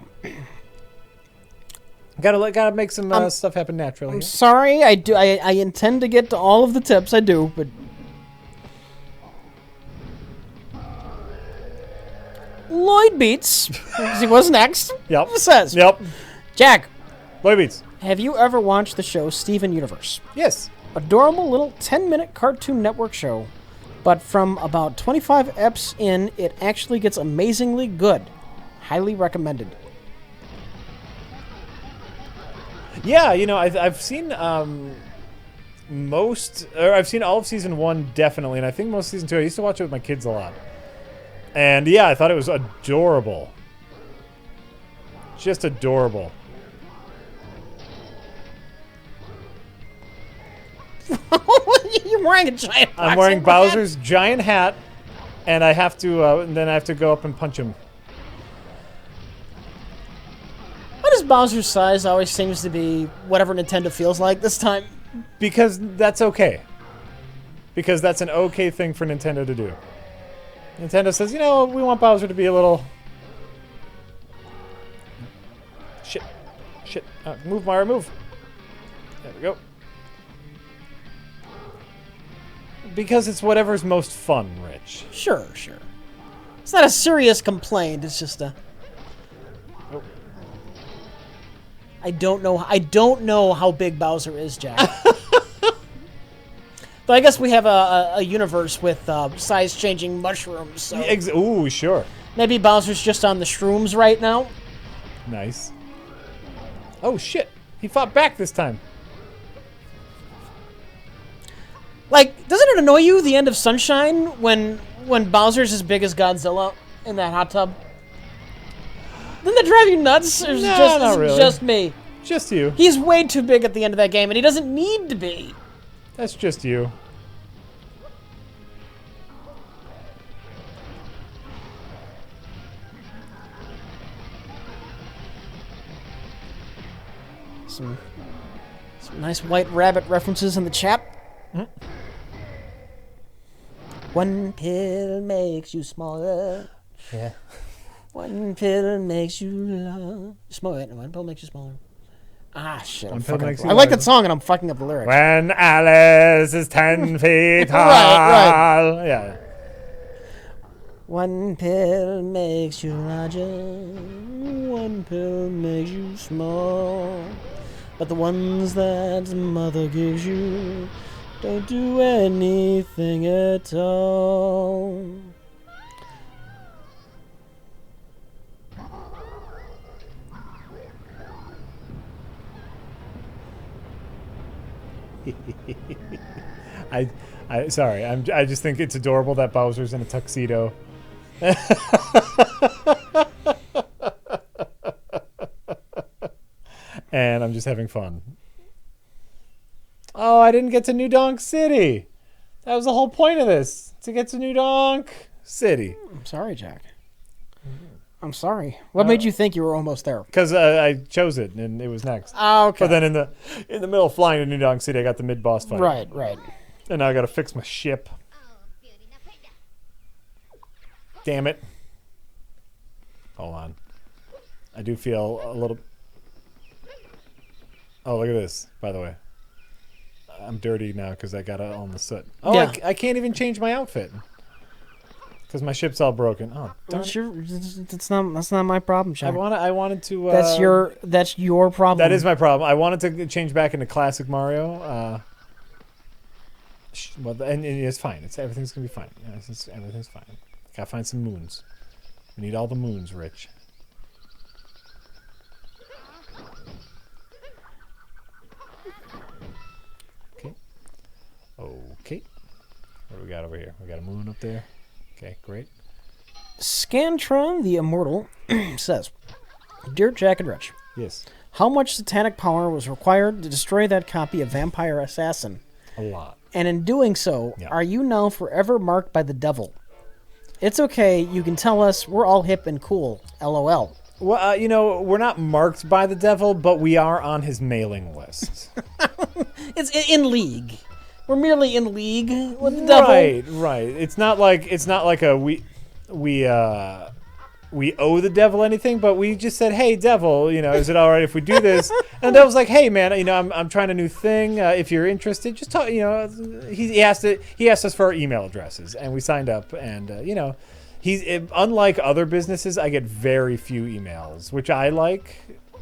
Gotta make some stuff happen naturally. I'm sorry. I intend to get to all of the tips. I do, but Lloyd Beats, because he was next. Yep. Says. Yep. Jack, Lloyd Beats. have you ever watched the show Steven Universe? Yes. Adorable little 10-minute Cartoon Network show, but from about 25 eps in, it actually gets amazingly good. Highly recommended. Yeah, I've seen I've seen all of season 1 definitely, and I think most of season 2. I used to watch it with my kids a lot. And yeah, I thought it was adorable. Just adorable. You're wearing a giant I'm wearing boxing Bowser's giant hat, and I have to then I have to go up and punch him. Why does Bowser's size always seems to be whatever Nintendo feels like this time? Because that's okay. Because that's an okay thing for Nintendo to do. Nintendo says, we want Bowser to be a little... Shit. Move, Mario, move. There we go. Because it's whatever's most fun, Rich. Sure. It's not a serious complaint. It's just a... Oh. I don't know how big Bowser is, Jack. But I guess we have a universe with size-changing mushrooms. So Ooh, sure. maybe Bowser's just on the shrooms right now. Nice. Oh, shit. He fought back this time. Like, doesn't it annoy you, the end of Sunshine, when Bowser's as big as Godzilla in that hot tub? Doesn't that drive you nuts? Or is it not really. just me? Just you. He's way too big at the end of that game, and he doesn't need to be. That's just you. Some nice White Rabbit references in the chat. Mm. One pill makes you smaller. Yeah. One pill makes you smaller. One pill makes you smaller. Ah, shit. I like that song, and I'm fucking up the lyrics. When Alice is 10 feet tall. Right. Yeah. One pill makes you larger. One pill makes you small. But the ones that mother gives you don't do anything at all. Sorry. I just think it's adorable that Bowser's in a tuxedo. And I'm just having fun. Oh, I didn't get to New Donk City. That was the whole point of this, to get to New Donk City. I'm sorry, Jack. I'm sorry. What made you think you were almost there? Because I chose it, and it was next. Oh, okay. But then in the middle of flying to New Donk City, I got the mid-boss fight. Right. And now I got to fix my ship. Damn it. Hold on. I do feel a little... Oh, look at this, by the way. I'm dirty now because I got it all in the soot. Oh, yeah. I can't even change my outfit. Because my ship's all broken. Oh, darn it. That's not my problem, Jack. I wanted to... That's your problem. That is my problem. I wanted to change back into classic Mario. Well, and it's fine. Everything's gonna be fine. Everything's fine. Gotta find some moons. We need all the moons, Rich. Okay. Okay. What do we got over here? We got a moon up there. Okay, great. Scantron the Immortal says, Dear Jack and Rich, Yes. how much satanic power was required to destroy that copy of Vampire Assassin? A lot. And in doing so, are you now forever marked by the devil? It's okay, you can tell us, we're all hip and cool, LOL. Well, we're not marked by the devil, but we are on his mailing list. It's in league. We're merely in league with the devil. Right. It's not like we owe the devil anything, but we just said, "Hey, devil, is it all right if we do this?" And the devil's like, "Hey, man, I'm trying a new thing. If you're interested, just talk." He asked us for our email addresses, and we signed up. And unlike other businesses, I get very few emails, which I like,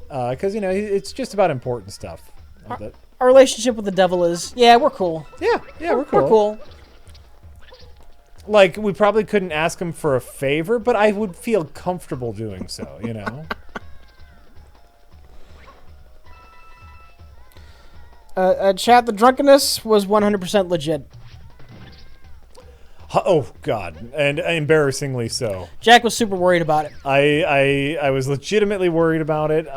because it's just about important stuff. Our relationship with the devil is, we're cool. Yeah, we're cool. We're cool. Like, we probably couldn't ask him for a favor, but I would feel comfortable doing so, Chat, the drunkenness was 100% legit. Oh, God. And embarrassingly so. Jack was super worried about it. I was legitimately worried about it.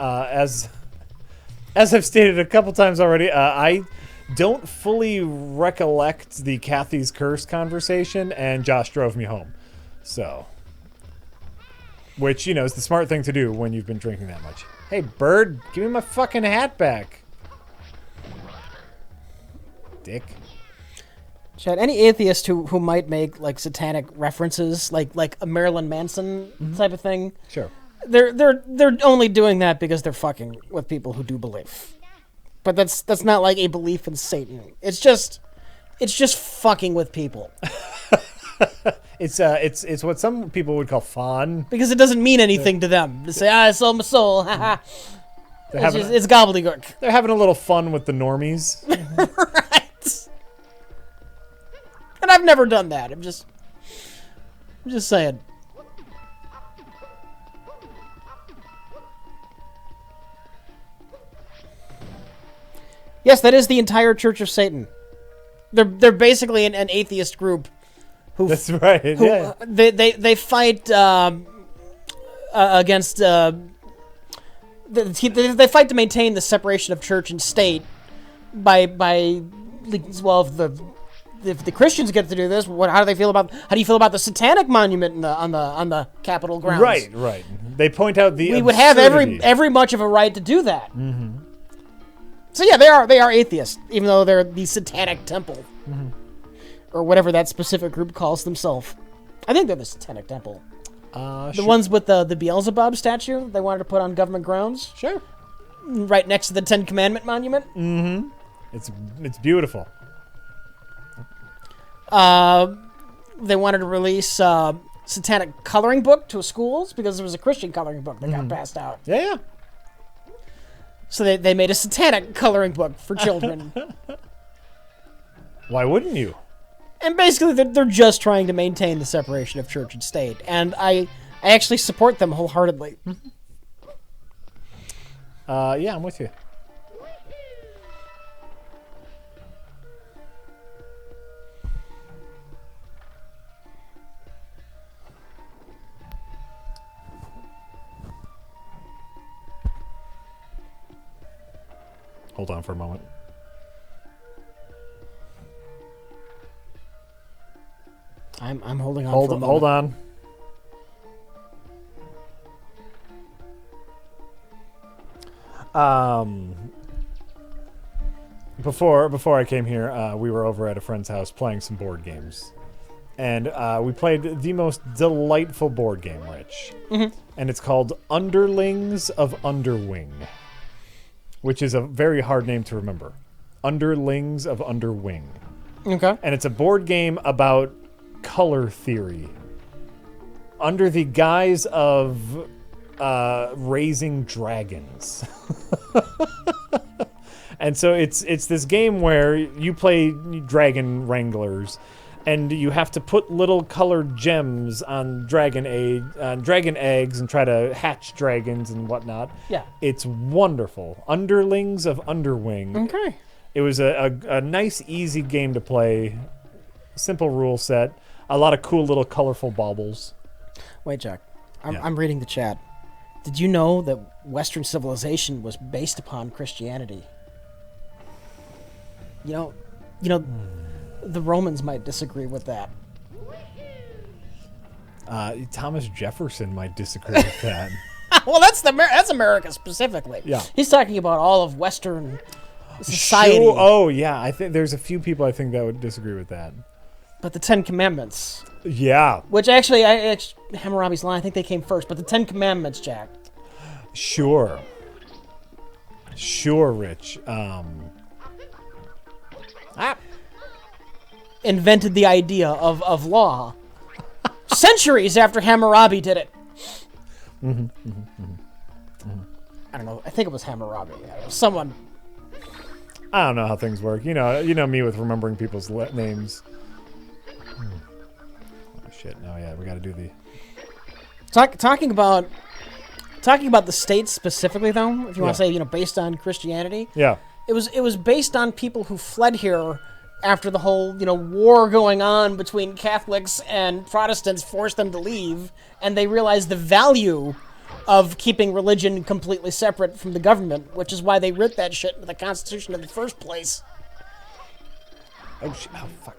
As I've stated a couple times already, I don't fully recollect the Kathy's curse conversation, and Josh drove me home. So, which, is the smart thing to do when you've been drinking that much. Hey, bird, give me my fucking hat back. Dick. Chad, any atheist who might make like satanic references, like a Marilyn Manson type of thing, sure, they're only doing that because they're fucking with people who do believe. But that's not like a belief in Satan. It's just fucking with people. It's what some people would call fun. Because it doesn't mean anything to them. To say, I sold my soul. It's gobbledygook. They're having a little fun with the normies. Right. And I've never done that. I'm just saying. Yes, that is the entire Church of Satan. They're basically an atheist group. That's right. Yeah. They fight against. They fight to maintain the separation of church and state. If the Christians get to do this, how do you feel about the Satanic monument on the Capitol grounds? Right. They point out the. We would have every much of a right to do that. Mm-hmm. So yeah, they are atheists, even though they're the Satanic Temple, or whatever that specific group calls themselves. I think they're the Satanic Temple. The ones with the Beelzebub statue they wanted to put on government grounds. Sure. Right next to the Ten Commandment monument. Mm-hmm. It's beautiful. They wanted to release satanic coloring book to schools because there was a Christian coloring book that got passed out. Yeah. So they made a satanic coloring book for children. Why wouldn't you? And basically, they're just trying to maintain the separation of church and state. And I actually support them wholeheartedly. Yeah, I'm with you. Hold on for a moment. I'm holding on. Hold on. Before I came here, we were over at a friend's house playing some board games, and we played the most delightful board game, Rich. Mm-hmm. And it's called Underlings of Underwing, which is a very hard name to remember. Underlings of Underwing. Okay. And it's a board game about color theory under the guise of raising dragons. And so it's this game where you play dragon wranglers, and you have to put little colored gems on dragon eggs and try to hatch dragons and whatnot. Yeah. It's wonderful. Underlings of Underwing. Okay. It was a nice, easy game to play. Simple rule set. A lot of cool little colorful baubles. Wait, Jack. Yeah. I'm reading the chat. Did you know that Western civilization was based upon Christianity? You know, the Romans might disagree with that. Thomas Jefferson might disagree with that. Well, that's America specifically. Yeah. He's talking about all of Western society. Sure. Oh, yeah. I think there's a few people I think that would disagree with that. But the Ten Commandments, Yeah. which actually, Hammurabi's line, I think they came first. But the Ten Commandments, Jack. Sure. Sure, Rich. Invented the idea of law centuries after Hammurabi did it. I don't know. I think it was Hammurabi. Someone. I don't know how things work. You know me with remembering people's names. Oh shit! No, yeah, we got to do the Talking about the states specifically, though. If you want Yeah. to say, based on Christianity, yeah. it was based on people who fled here after the whole war going on between Catholics and Protestants forced them to leave, and they realized the value of keeping religion completely separate from the government, which is why they wrote that shit into the Constitution in the first place. Oh shit! Oh fuck!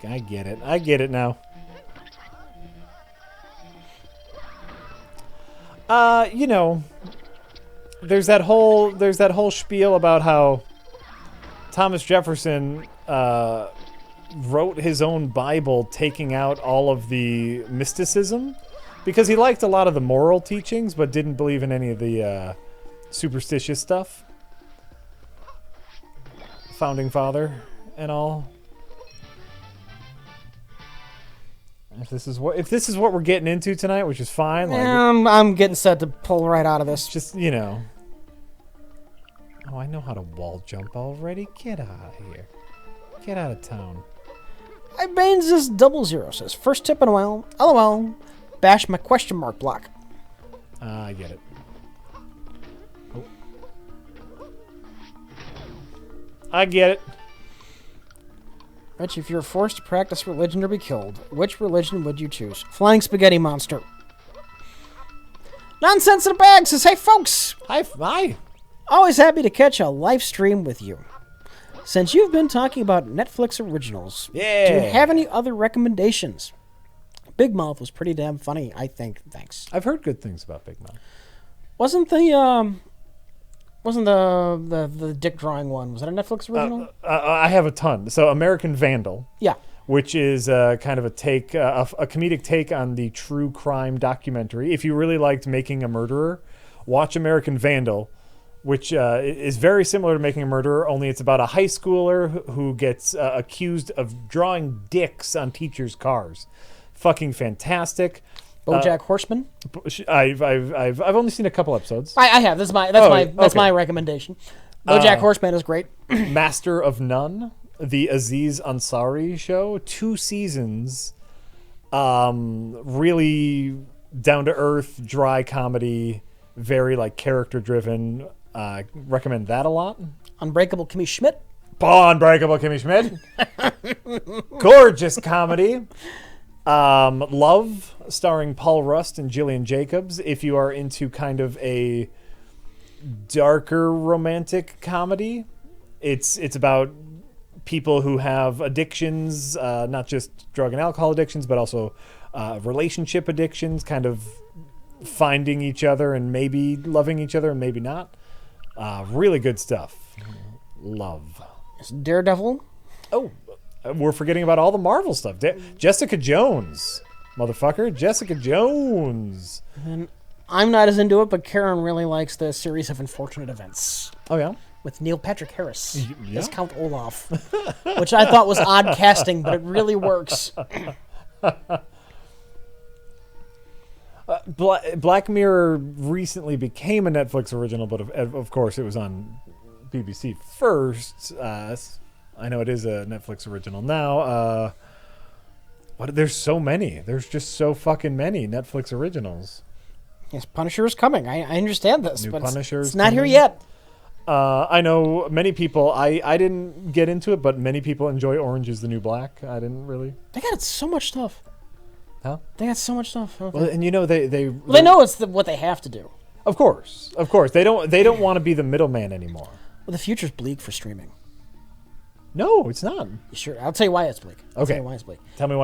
I get it. I get it now. There's that whole spiel about how Thomas Jefferson wrote his own Bible, taking out all of the mysticism, because he liked a lot of the moral teachings, but didn't believe in any of the superstitious stuff. Founding father and all. If this is what we're getting into tonight, which is fine, like I'm getting set to pull right out of this. just Oh, I know how to wall jump already. Get out of here. Get out of town. I Baines this 00 says, first tip in a while, LOL, bash my question mark block. I get it. Oh. I get it. Rich, if you were forced to practice religion or be killed, which religion would you choose? Flying Spaghetti Monster. Nonsense in a Bag says, hey folks, Hi. always happy to catch a live stream with you. Since you've been talking about Netflix originals, Yeah. do you have any other recommendations? Big Mouth was pretty damn funny, I think. Thanks. I've heard good things about Big Mouth. Wasn't the dick drawing one? Was that a Netflix original? I have a ton. So American Vandal, Yeah. which is kind of a take, a comedic take on the true crime documentary. If you really liked Making a Murderer, watch American Vandal, which is very similar to Making a Murderer, only it's about a high schooler who gets accused of drawing dicks on teachers' cars. Fucking fantastic. BoJack Horseman. I've only seen a couple episodes. I have. That's okay. my recommendation. BoJack Horseman is great. Master of None, the Aziz Ansari show, 2 seasons. Really down to earth, dry comedy, very like character driven. Recommend that a lot. Unbreakable Kimmy Schmidt. Unbreakable Kimmy Schmidt. Gorgeous comedy. Love, starring Paul Rust and Gillian Jacobs. If you are into kind of a darker romantic comedy, it's about people who have addictions, not just drug and alcohol addictions, but also relationship addictions, kind of finding each other and maybe loving each other and maybe not. Really good stuff. Love. It's Daredevil. Oh, we're forgetting about all the Marvel stuff. Jessica Jones, motherfucker. Jessica Jones. And I'm not as into it, but Karen really likes the series of Unfortunate Events Oh, yeah? with Neil Patrick Harris Yeah. as Count Olaf, which I thought was odd casting, but it really works. Black Mirror recently became a Netflix original, but of course it was on BBC first. I know it is a Netflix original now. There's so many. There's just so fucking many Netflix originals. Yes, Punisher is coming. I understand this, but it's not here yet. I know many people. I didn't get into it, but many people enjoy Orange is the New Black. I didn't really. They got so much stuff. Huh? They got so much stuff. Okay. Well, and they know it's what they have to do. Of course. They don't want to be the middleman anymore. Well, the future's bleak for streaming. No, it's not. Sure, I'll tell you why it's bleak. Tell me why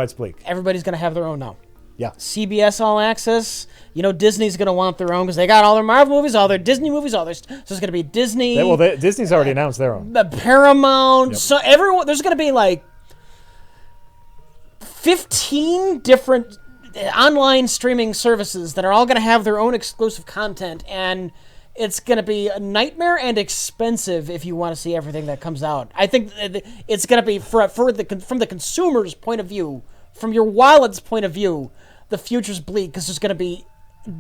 it's bleak. Everybody's gonna have their own now. Yeah. CBS All Access. Disney's gonna want their own because they got all their Marvel movies, all their Disney movies, so it's gonna be Disney. Disney's already announced their own. The Paramount. Yep. So everyone, there's gonna be like 15 different online streaming services that are all gonna have their own exclusive content, and it's going to be a nightmare and expensive if you want to see everything that comes out. I think it's going to be, from the consumer's point of view, from your wallet's point of view, the future's bleak because there's going to be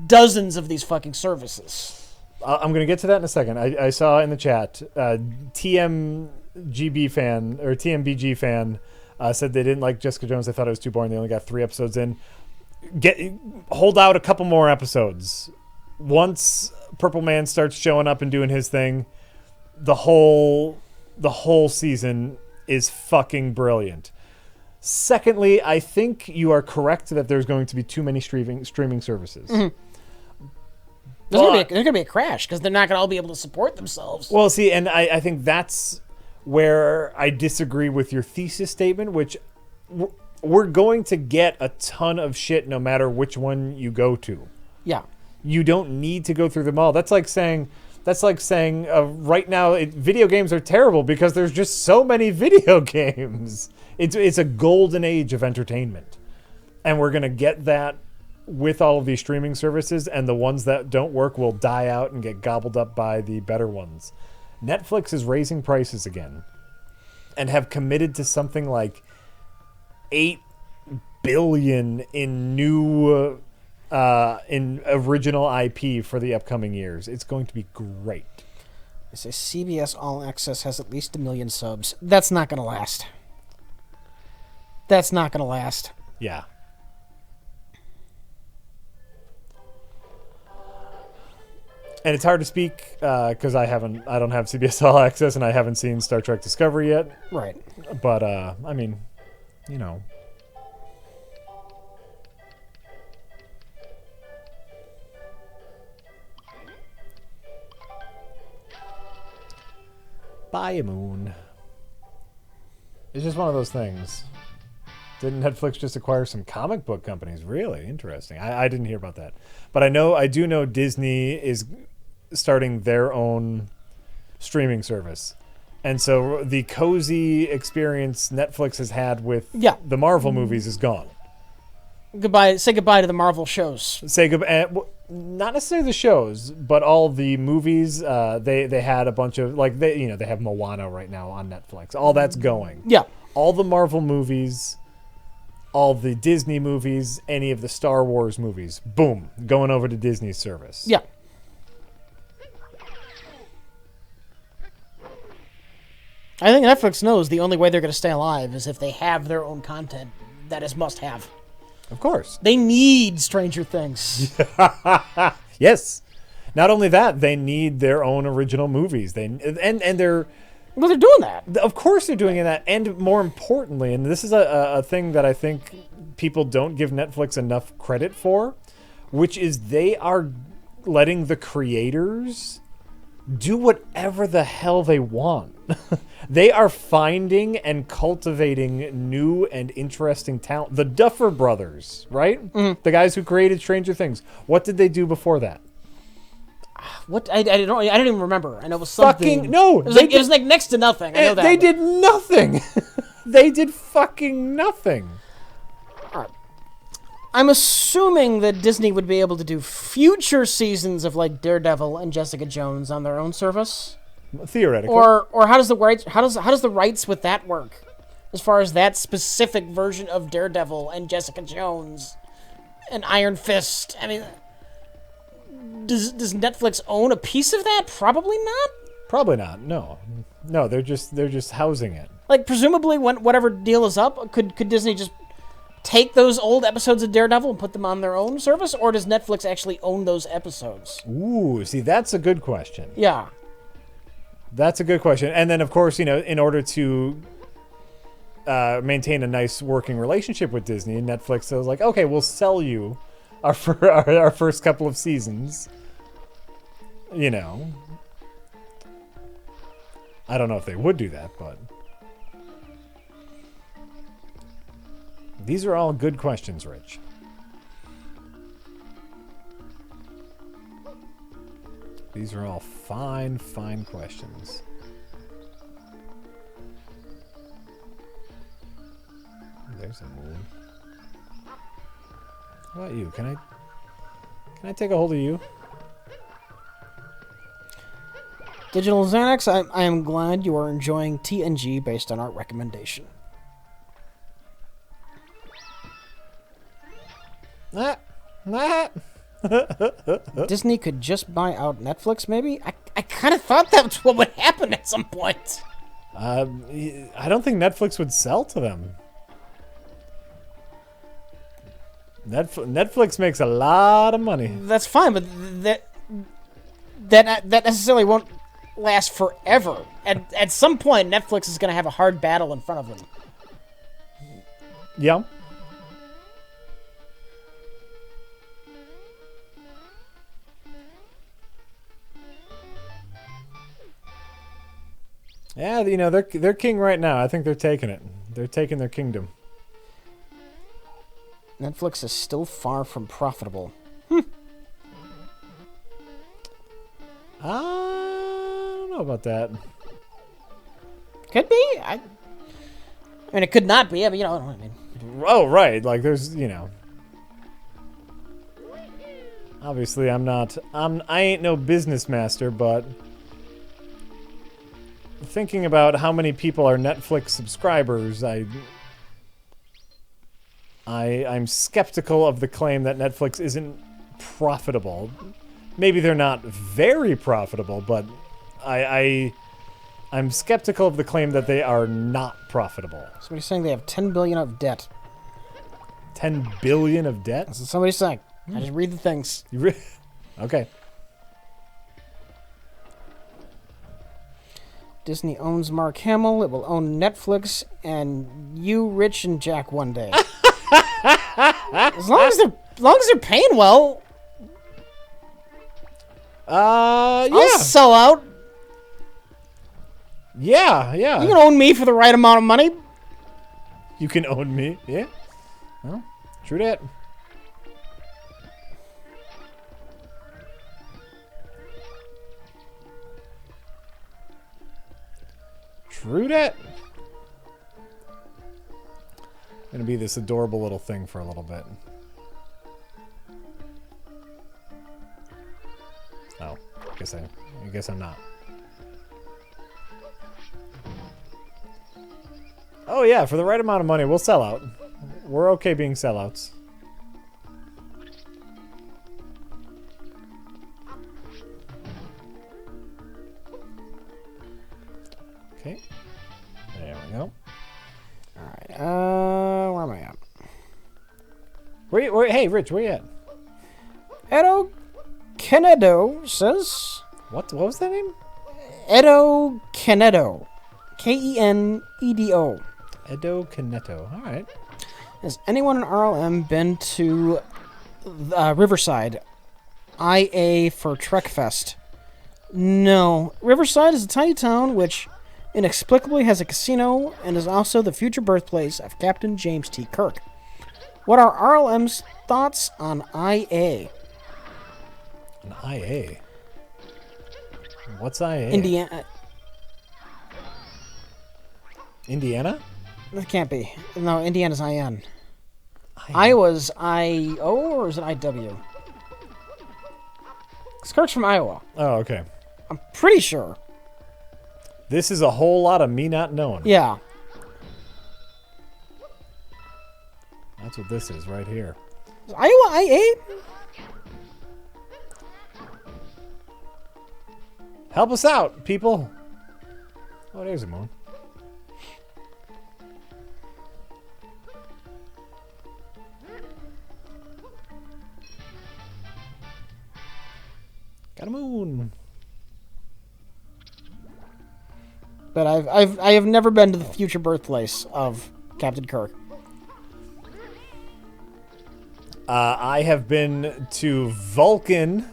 dozens of these fucking services. I'm going to get to that in a second. I saw in the chat, TMGB fan, or TMBG fan, said they didn't like Jessica Jones. They thought it was too boring. They only got 3 episodes in. Hold out a couple more episodes. Once Purple Man starts showing up and doing his thing, the whole season is fucking brilliant. Secondly, I think you are correct that there's going to be too many streaming services. Mm-hmm. There's going to be a crash because they're not going to all be able to support themselves. Well, see, and I think that's where I disagree with your thesis statement, which we're going to get a ton of shit no matter which one you go to. Yeah. You don't need to go through them all. That's like saying right now video games are terrible because there's just so many video games. It's a golden age of entertainment. And we're going to get that with all of these streaming services, and the ones that don't work will die out and get gobbled up by the better ones. Netflix is raising prices again and have committed to something like $8 billion in new in original IP for the upcoming years. It's going to be great. They say CBS All Access has at least 1 million subs. That's not going to last. Yeah. And it's hard to speak because I don't have CBS All Access and I haven't seen Star Trek Discovery yet. Right. But I mean, you know. Buy a moon. It's just one of those things. Didn't Netflix just acquire some comic book companies? Really interesting. I didn't hear about that. But I do know Disney is starting their own streaming service. And so the cozy experience Netflix has had with the Marvel movies is gone. Say goodbye to the Marvel shows. Say goodbye. Not necessarily the shows, but all the movies. They had a bunch of they have Moana right now on Netflix. All that's going. Yeah. All the Marvel movies, all the Disney movies, any of the Star Wars movies, boom, going over to Disney's service. Yeah. I think Netflix knows the only way they're going to stay alive is if they have their own content that is must-have. Of course. They need Stranger Things. Yes. Not only that, they need their own original movies. And they're... Well, they're doing that. Of course they're doing that. And more importantly, and this is a thing that I think people don't give Netflix enough credit for, which is they are letting the creators do whatever the hell they want. They are finding and cultivating new and interesting talent. The Duffer Brothers, right? Mm-hmm. The guys who created Stranger Things. What did they do before that? What I don't even remember. I know it was something. Fucking no. It was like next to nothing. I know that. They did nothing. They did fucking nothing. I'm assuming that Disney would be able to do future seasons of like Daredevil and Jessica Jones on their own service. Theoretically. Or how does the rights with that work? As far as that specific version of Daredevil and Jessica Jones an Iron Fist. I mean, does Netflix own a piece of that? Probably not. Probably not. No, they're just housing it. Like, presumably, when whatever deal is up, could Disney just take those old episodes of Daredevil and put them on their own service, or does Netflix actually own those episodes? Ooh, see, that's a good question. Yeah. That's a good question. And then, of course, in order to maintain a nice working relationship with Disney, Netflix was like, okay, we'll sell you our first couple of seasons. I don't know if they would do that, but these are all good questions, Rich. These are all fine questions. There's a moon. How about you? Can I take a hold of you? Digital Xanax, I am glad you are enjoying TNG based on our recommendation. Disney could just buy out Netflix, maybe? I kind of thought that's what would happen at some point. I don't think Netflix would sell to them. Netflix makes a lot of money. That's fine, but that necessarily won't last forever. At some point, Netflix is going to have a hard battle in front of them. Yeah. Yeah, they're king right now. I think they're taking it. They're taking their kingdom. Netflix is still far from profitable. I don't know about that. Could be. I mean, it could not be. I mean, I mean. Oh, right. Like, there's, obviously, I ain't no business master, but thinking about how many people are Netflix subscribers, I'm skeptical of the claim that Netflix isn't profitable. Maybe they're not very profitable, but I'm skeptical of the claim that they are not profitable. Somebody's saying they have $10 billion of debt. 10 billion of debt? That's what somebody's saying. I just read the things. Okay. Disney owns Mark Hamill. It will own Netflix and you, Rich, and Jack one day. as long as they're paying well. Yeah. I'll sell out. Yeah. You can own me for the right amount of money. You can own me? Yeah. Well, true that. True that. Gonna be this adorable little thing for a little bit. Oh, I guess I'm not. Oh yeah, for the right amount of money, we'll sell out. We're okay being sellouts. Okay. There we go. Alright, where am I at? Hey, Rich, where you at? Edo Kenedo says... What was that name? Edo Kenedo. Kenedo. Edo Keneto. All right. Has anyone in RLM been to Riverside? IA for Trekfest. No. Riverside is a tiny town which inexplicably has a casino and is also the future birthplace of Captain James T. Kirk. What are RLM's thoughts on IA? An IA? What's IA? Indiana. Indiana? It can't be. No, Indiana's IN. Iowa's IO or is it IW? Kirk's from Iowa. Oh, okay. I'm pretty sure. This is a whole lot of me not knowing. Yeah. That's what this is right here. Iowa IA? Help us out, people. Oh, there's a moon. Got a moon. But I have never been to the future birthplace of Captain Kirk. I have been to Vulcan,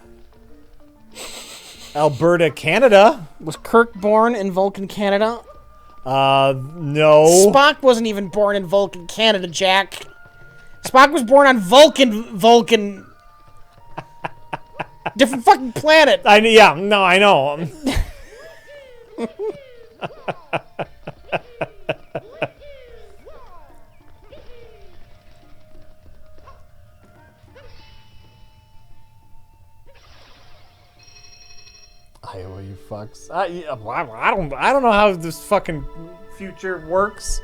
Alberta, Canada. Was Kirk born in Vulcan, Canada? No. Spock wasn't even born in Vulcan, Canada, Jack. Spock was born on Vulcan. Different fucking planet. I know. Iowa, you fucks. I don't know how this fucking future works.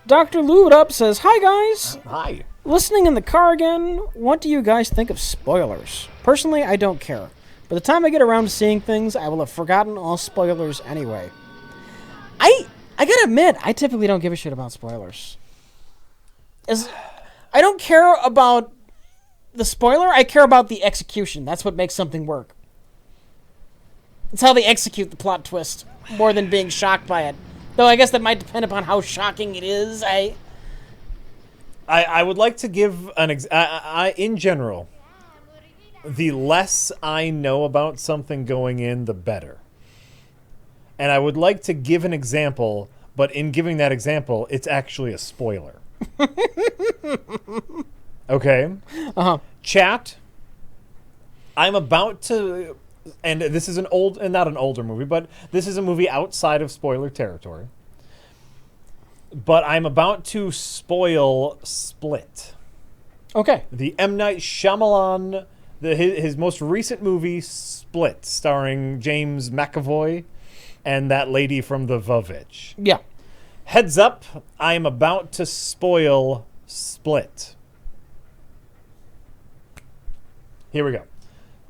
Dr. Lewd Up says, "Hi guys. Hi. Listening in the car again. What do you guys think of spoilers? Personally, I don't care. By the time I get around to seeing things, I will have forgotten all spoilers anyway." I gotta admit, I typically don't give a shit about spoilers. I don't care about the spoiler. I care about the execution. That's what makes something work. It's how they execute the plot twist more than being shocked by it. Though I guess that might depend upon how shocking it is. I would like to give an in general, the less I know about something going in, the better. And I would like to give an example, but in giving that example, it's actually a spoiler. Okay? Uh-huh. Chat, I'm about to... And this is not an older movie, but this is a movie outside of spoiler territory. But I'm about to spoil Split. Okay. The M. Night Shyamalan, his most recent movie, Split, starring James McAvoy and that lady from The Vovitch. Yeah. Heads up, I am about to spoil Split. Here we go.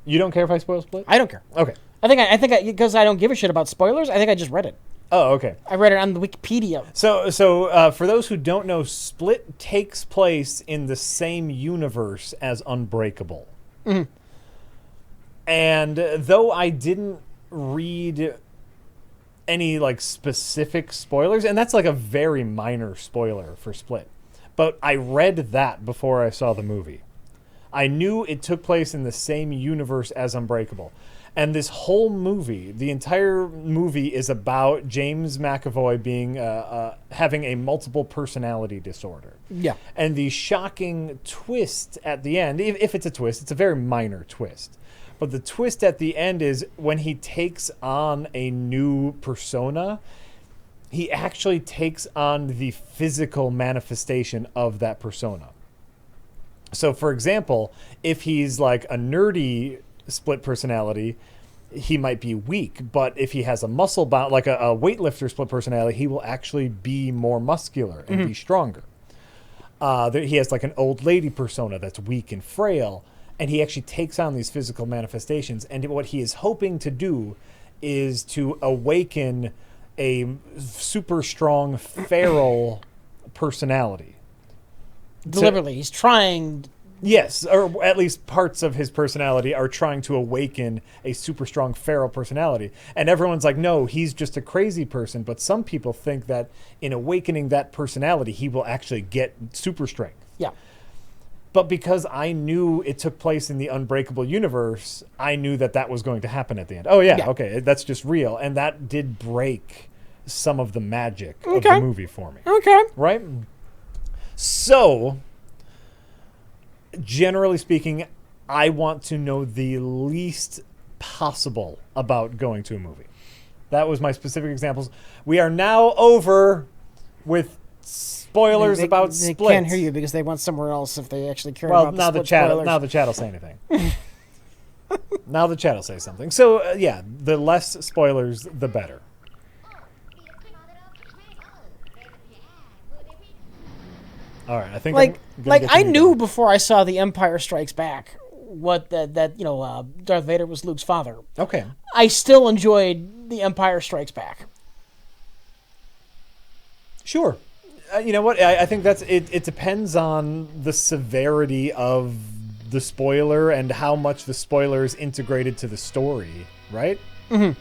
You don't care if I spoil Split? I don't care. Okay. I think because I don't give a shit about spoilers, I think I just read it. Oh, okay. I read it on the Wikipedia. So for those who don't know, Split takes place in the same universe as Unbreakable. Mm-hmm. And though I didn't read any like specific spoilers, and that's like a very minor spoiler for Split, but I read that before I saw the movie. I knew it took place in the same universe as Unbreakable. And this whole movie, the entire movie, is about James McAvoy being having a multiple personality disorder. Yeah. And the shocking twist at the end, if it's a twist, it's a very minor twist. But the twist at the end is when he takes on a new persona, he actually takes on the physical manifestation of that persona. So, for example, if he's like a nerdy split personality, he might be weak. But if he has a muscle bound, like a weightlifter split personality, he will actually be more muscular and be stronger. He has like an old lady persona that's weak and frail, and he actually takes on these physical manifestations. And what he is hoping to do is to awaken a super strong feral personality. Deliberately. He's trying. Yes, or at least parts of his personality are trying to awaken a super strong feral personality. And everyone's like, no, he's just a crazy person. But some people think that in awakening that personality, he will actually get super strength. Yeah. But because I knew it took place in the Unbreakable universe, I knew that that was going to happen at the end. Oh, yeah. Okay, that's just real. And that did break some of the magic of the movie for me. Okay. Right? So, generally speaking, I want to know the least possible about going to a movie. That was my specific examples. We are now over with spoilers about Split. They can't hear you because they went somewhere else if they actually care about now the the chat. spoilers. Now the chat will say anything. Now the chat will say something. So yeah, the less spoilers, the better. All right, I think I knew before I saw The Empire Strikes Back what that Darth Vader was Luke's father. Okay. I still enjoyed The Empire Strikes Back. Sure. You know what? I think that's it. It depends on the severity of the spoiler and how much the spoiler is integrated to the story, right? Mm-hmm.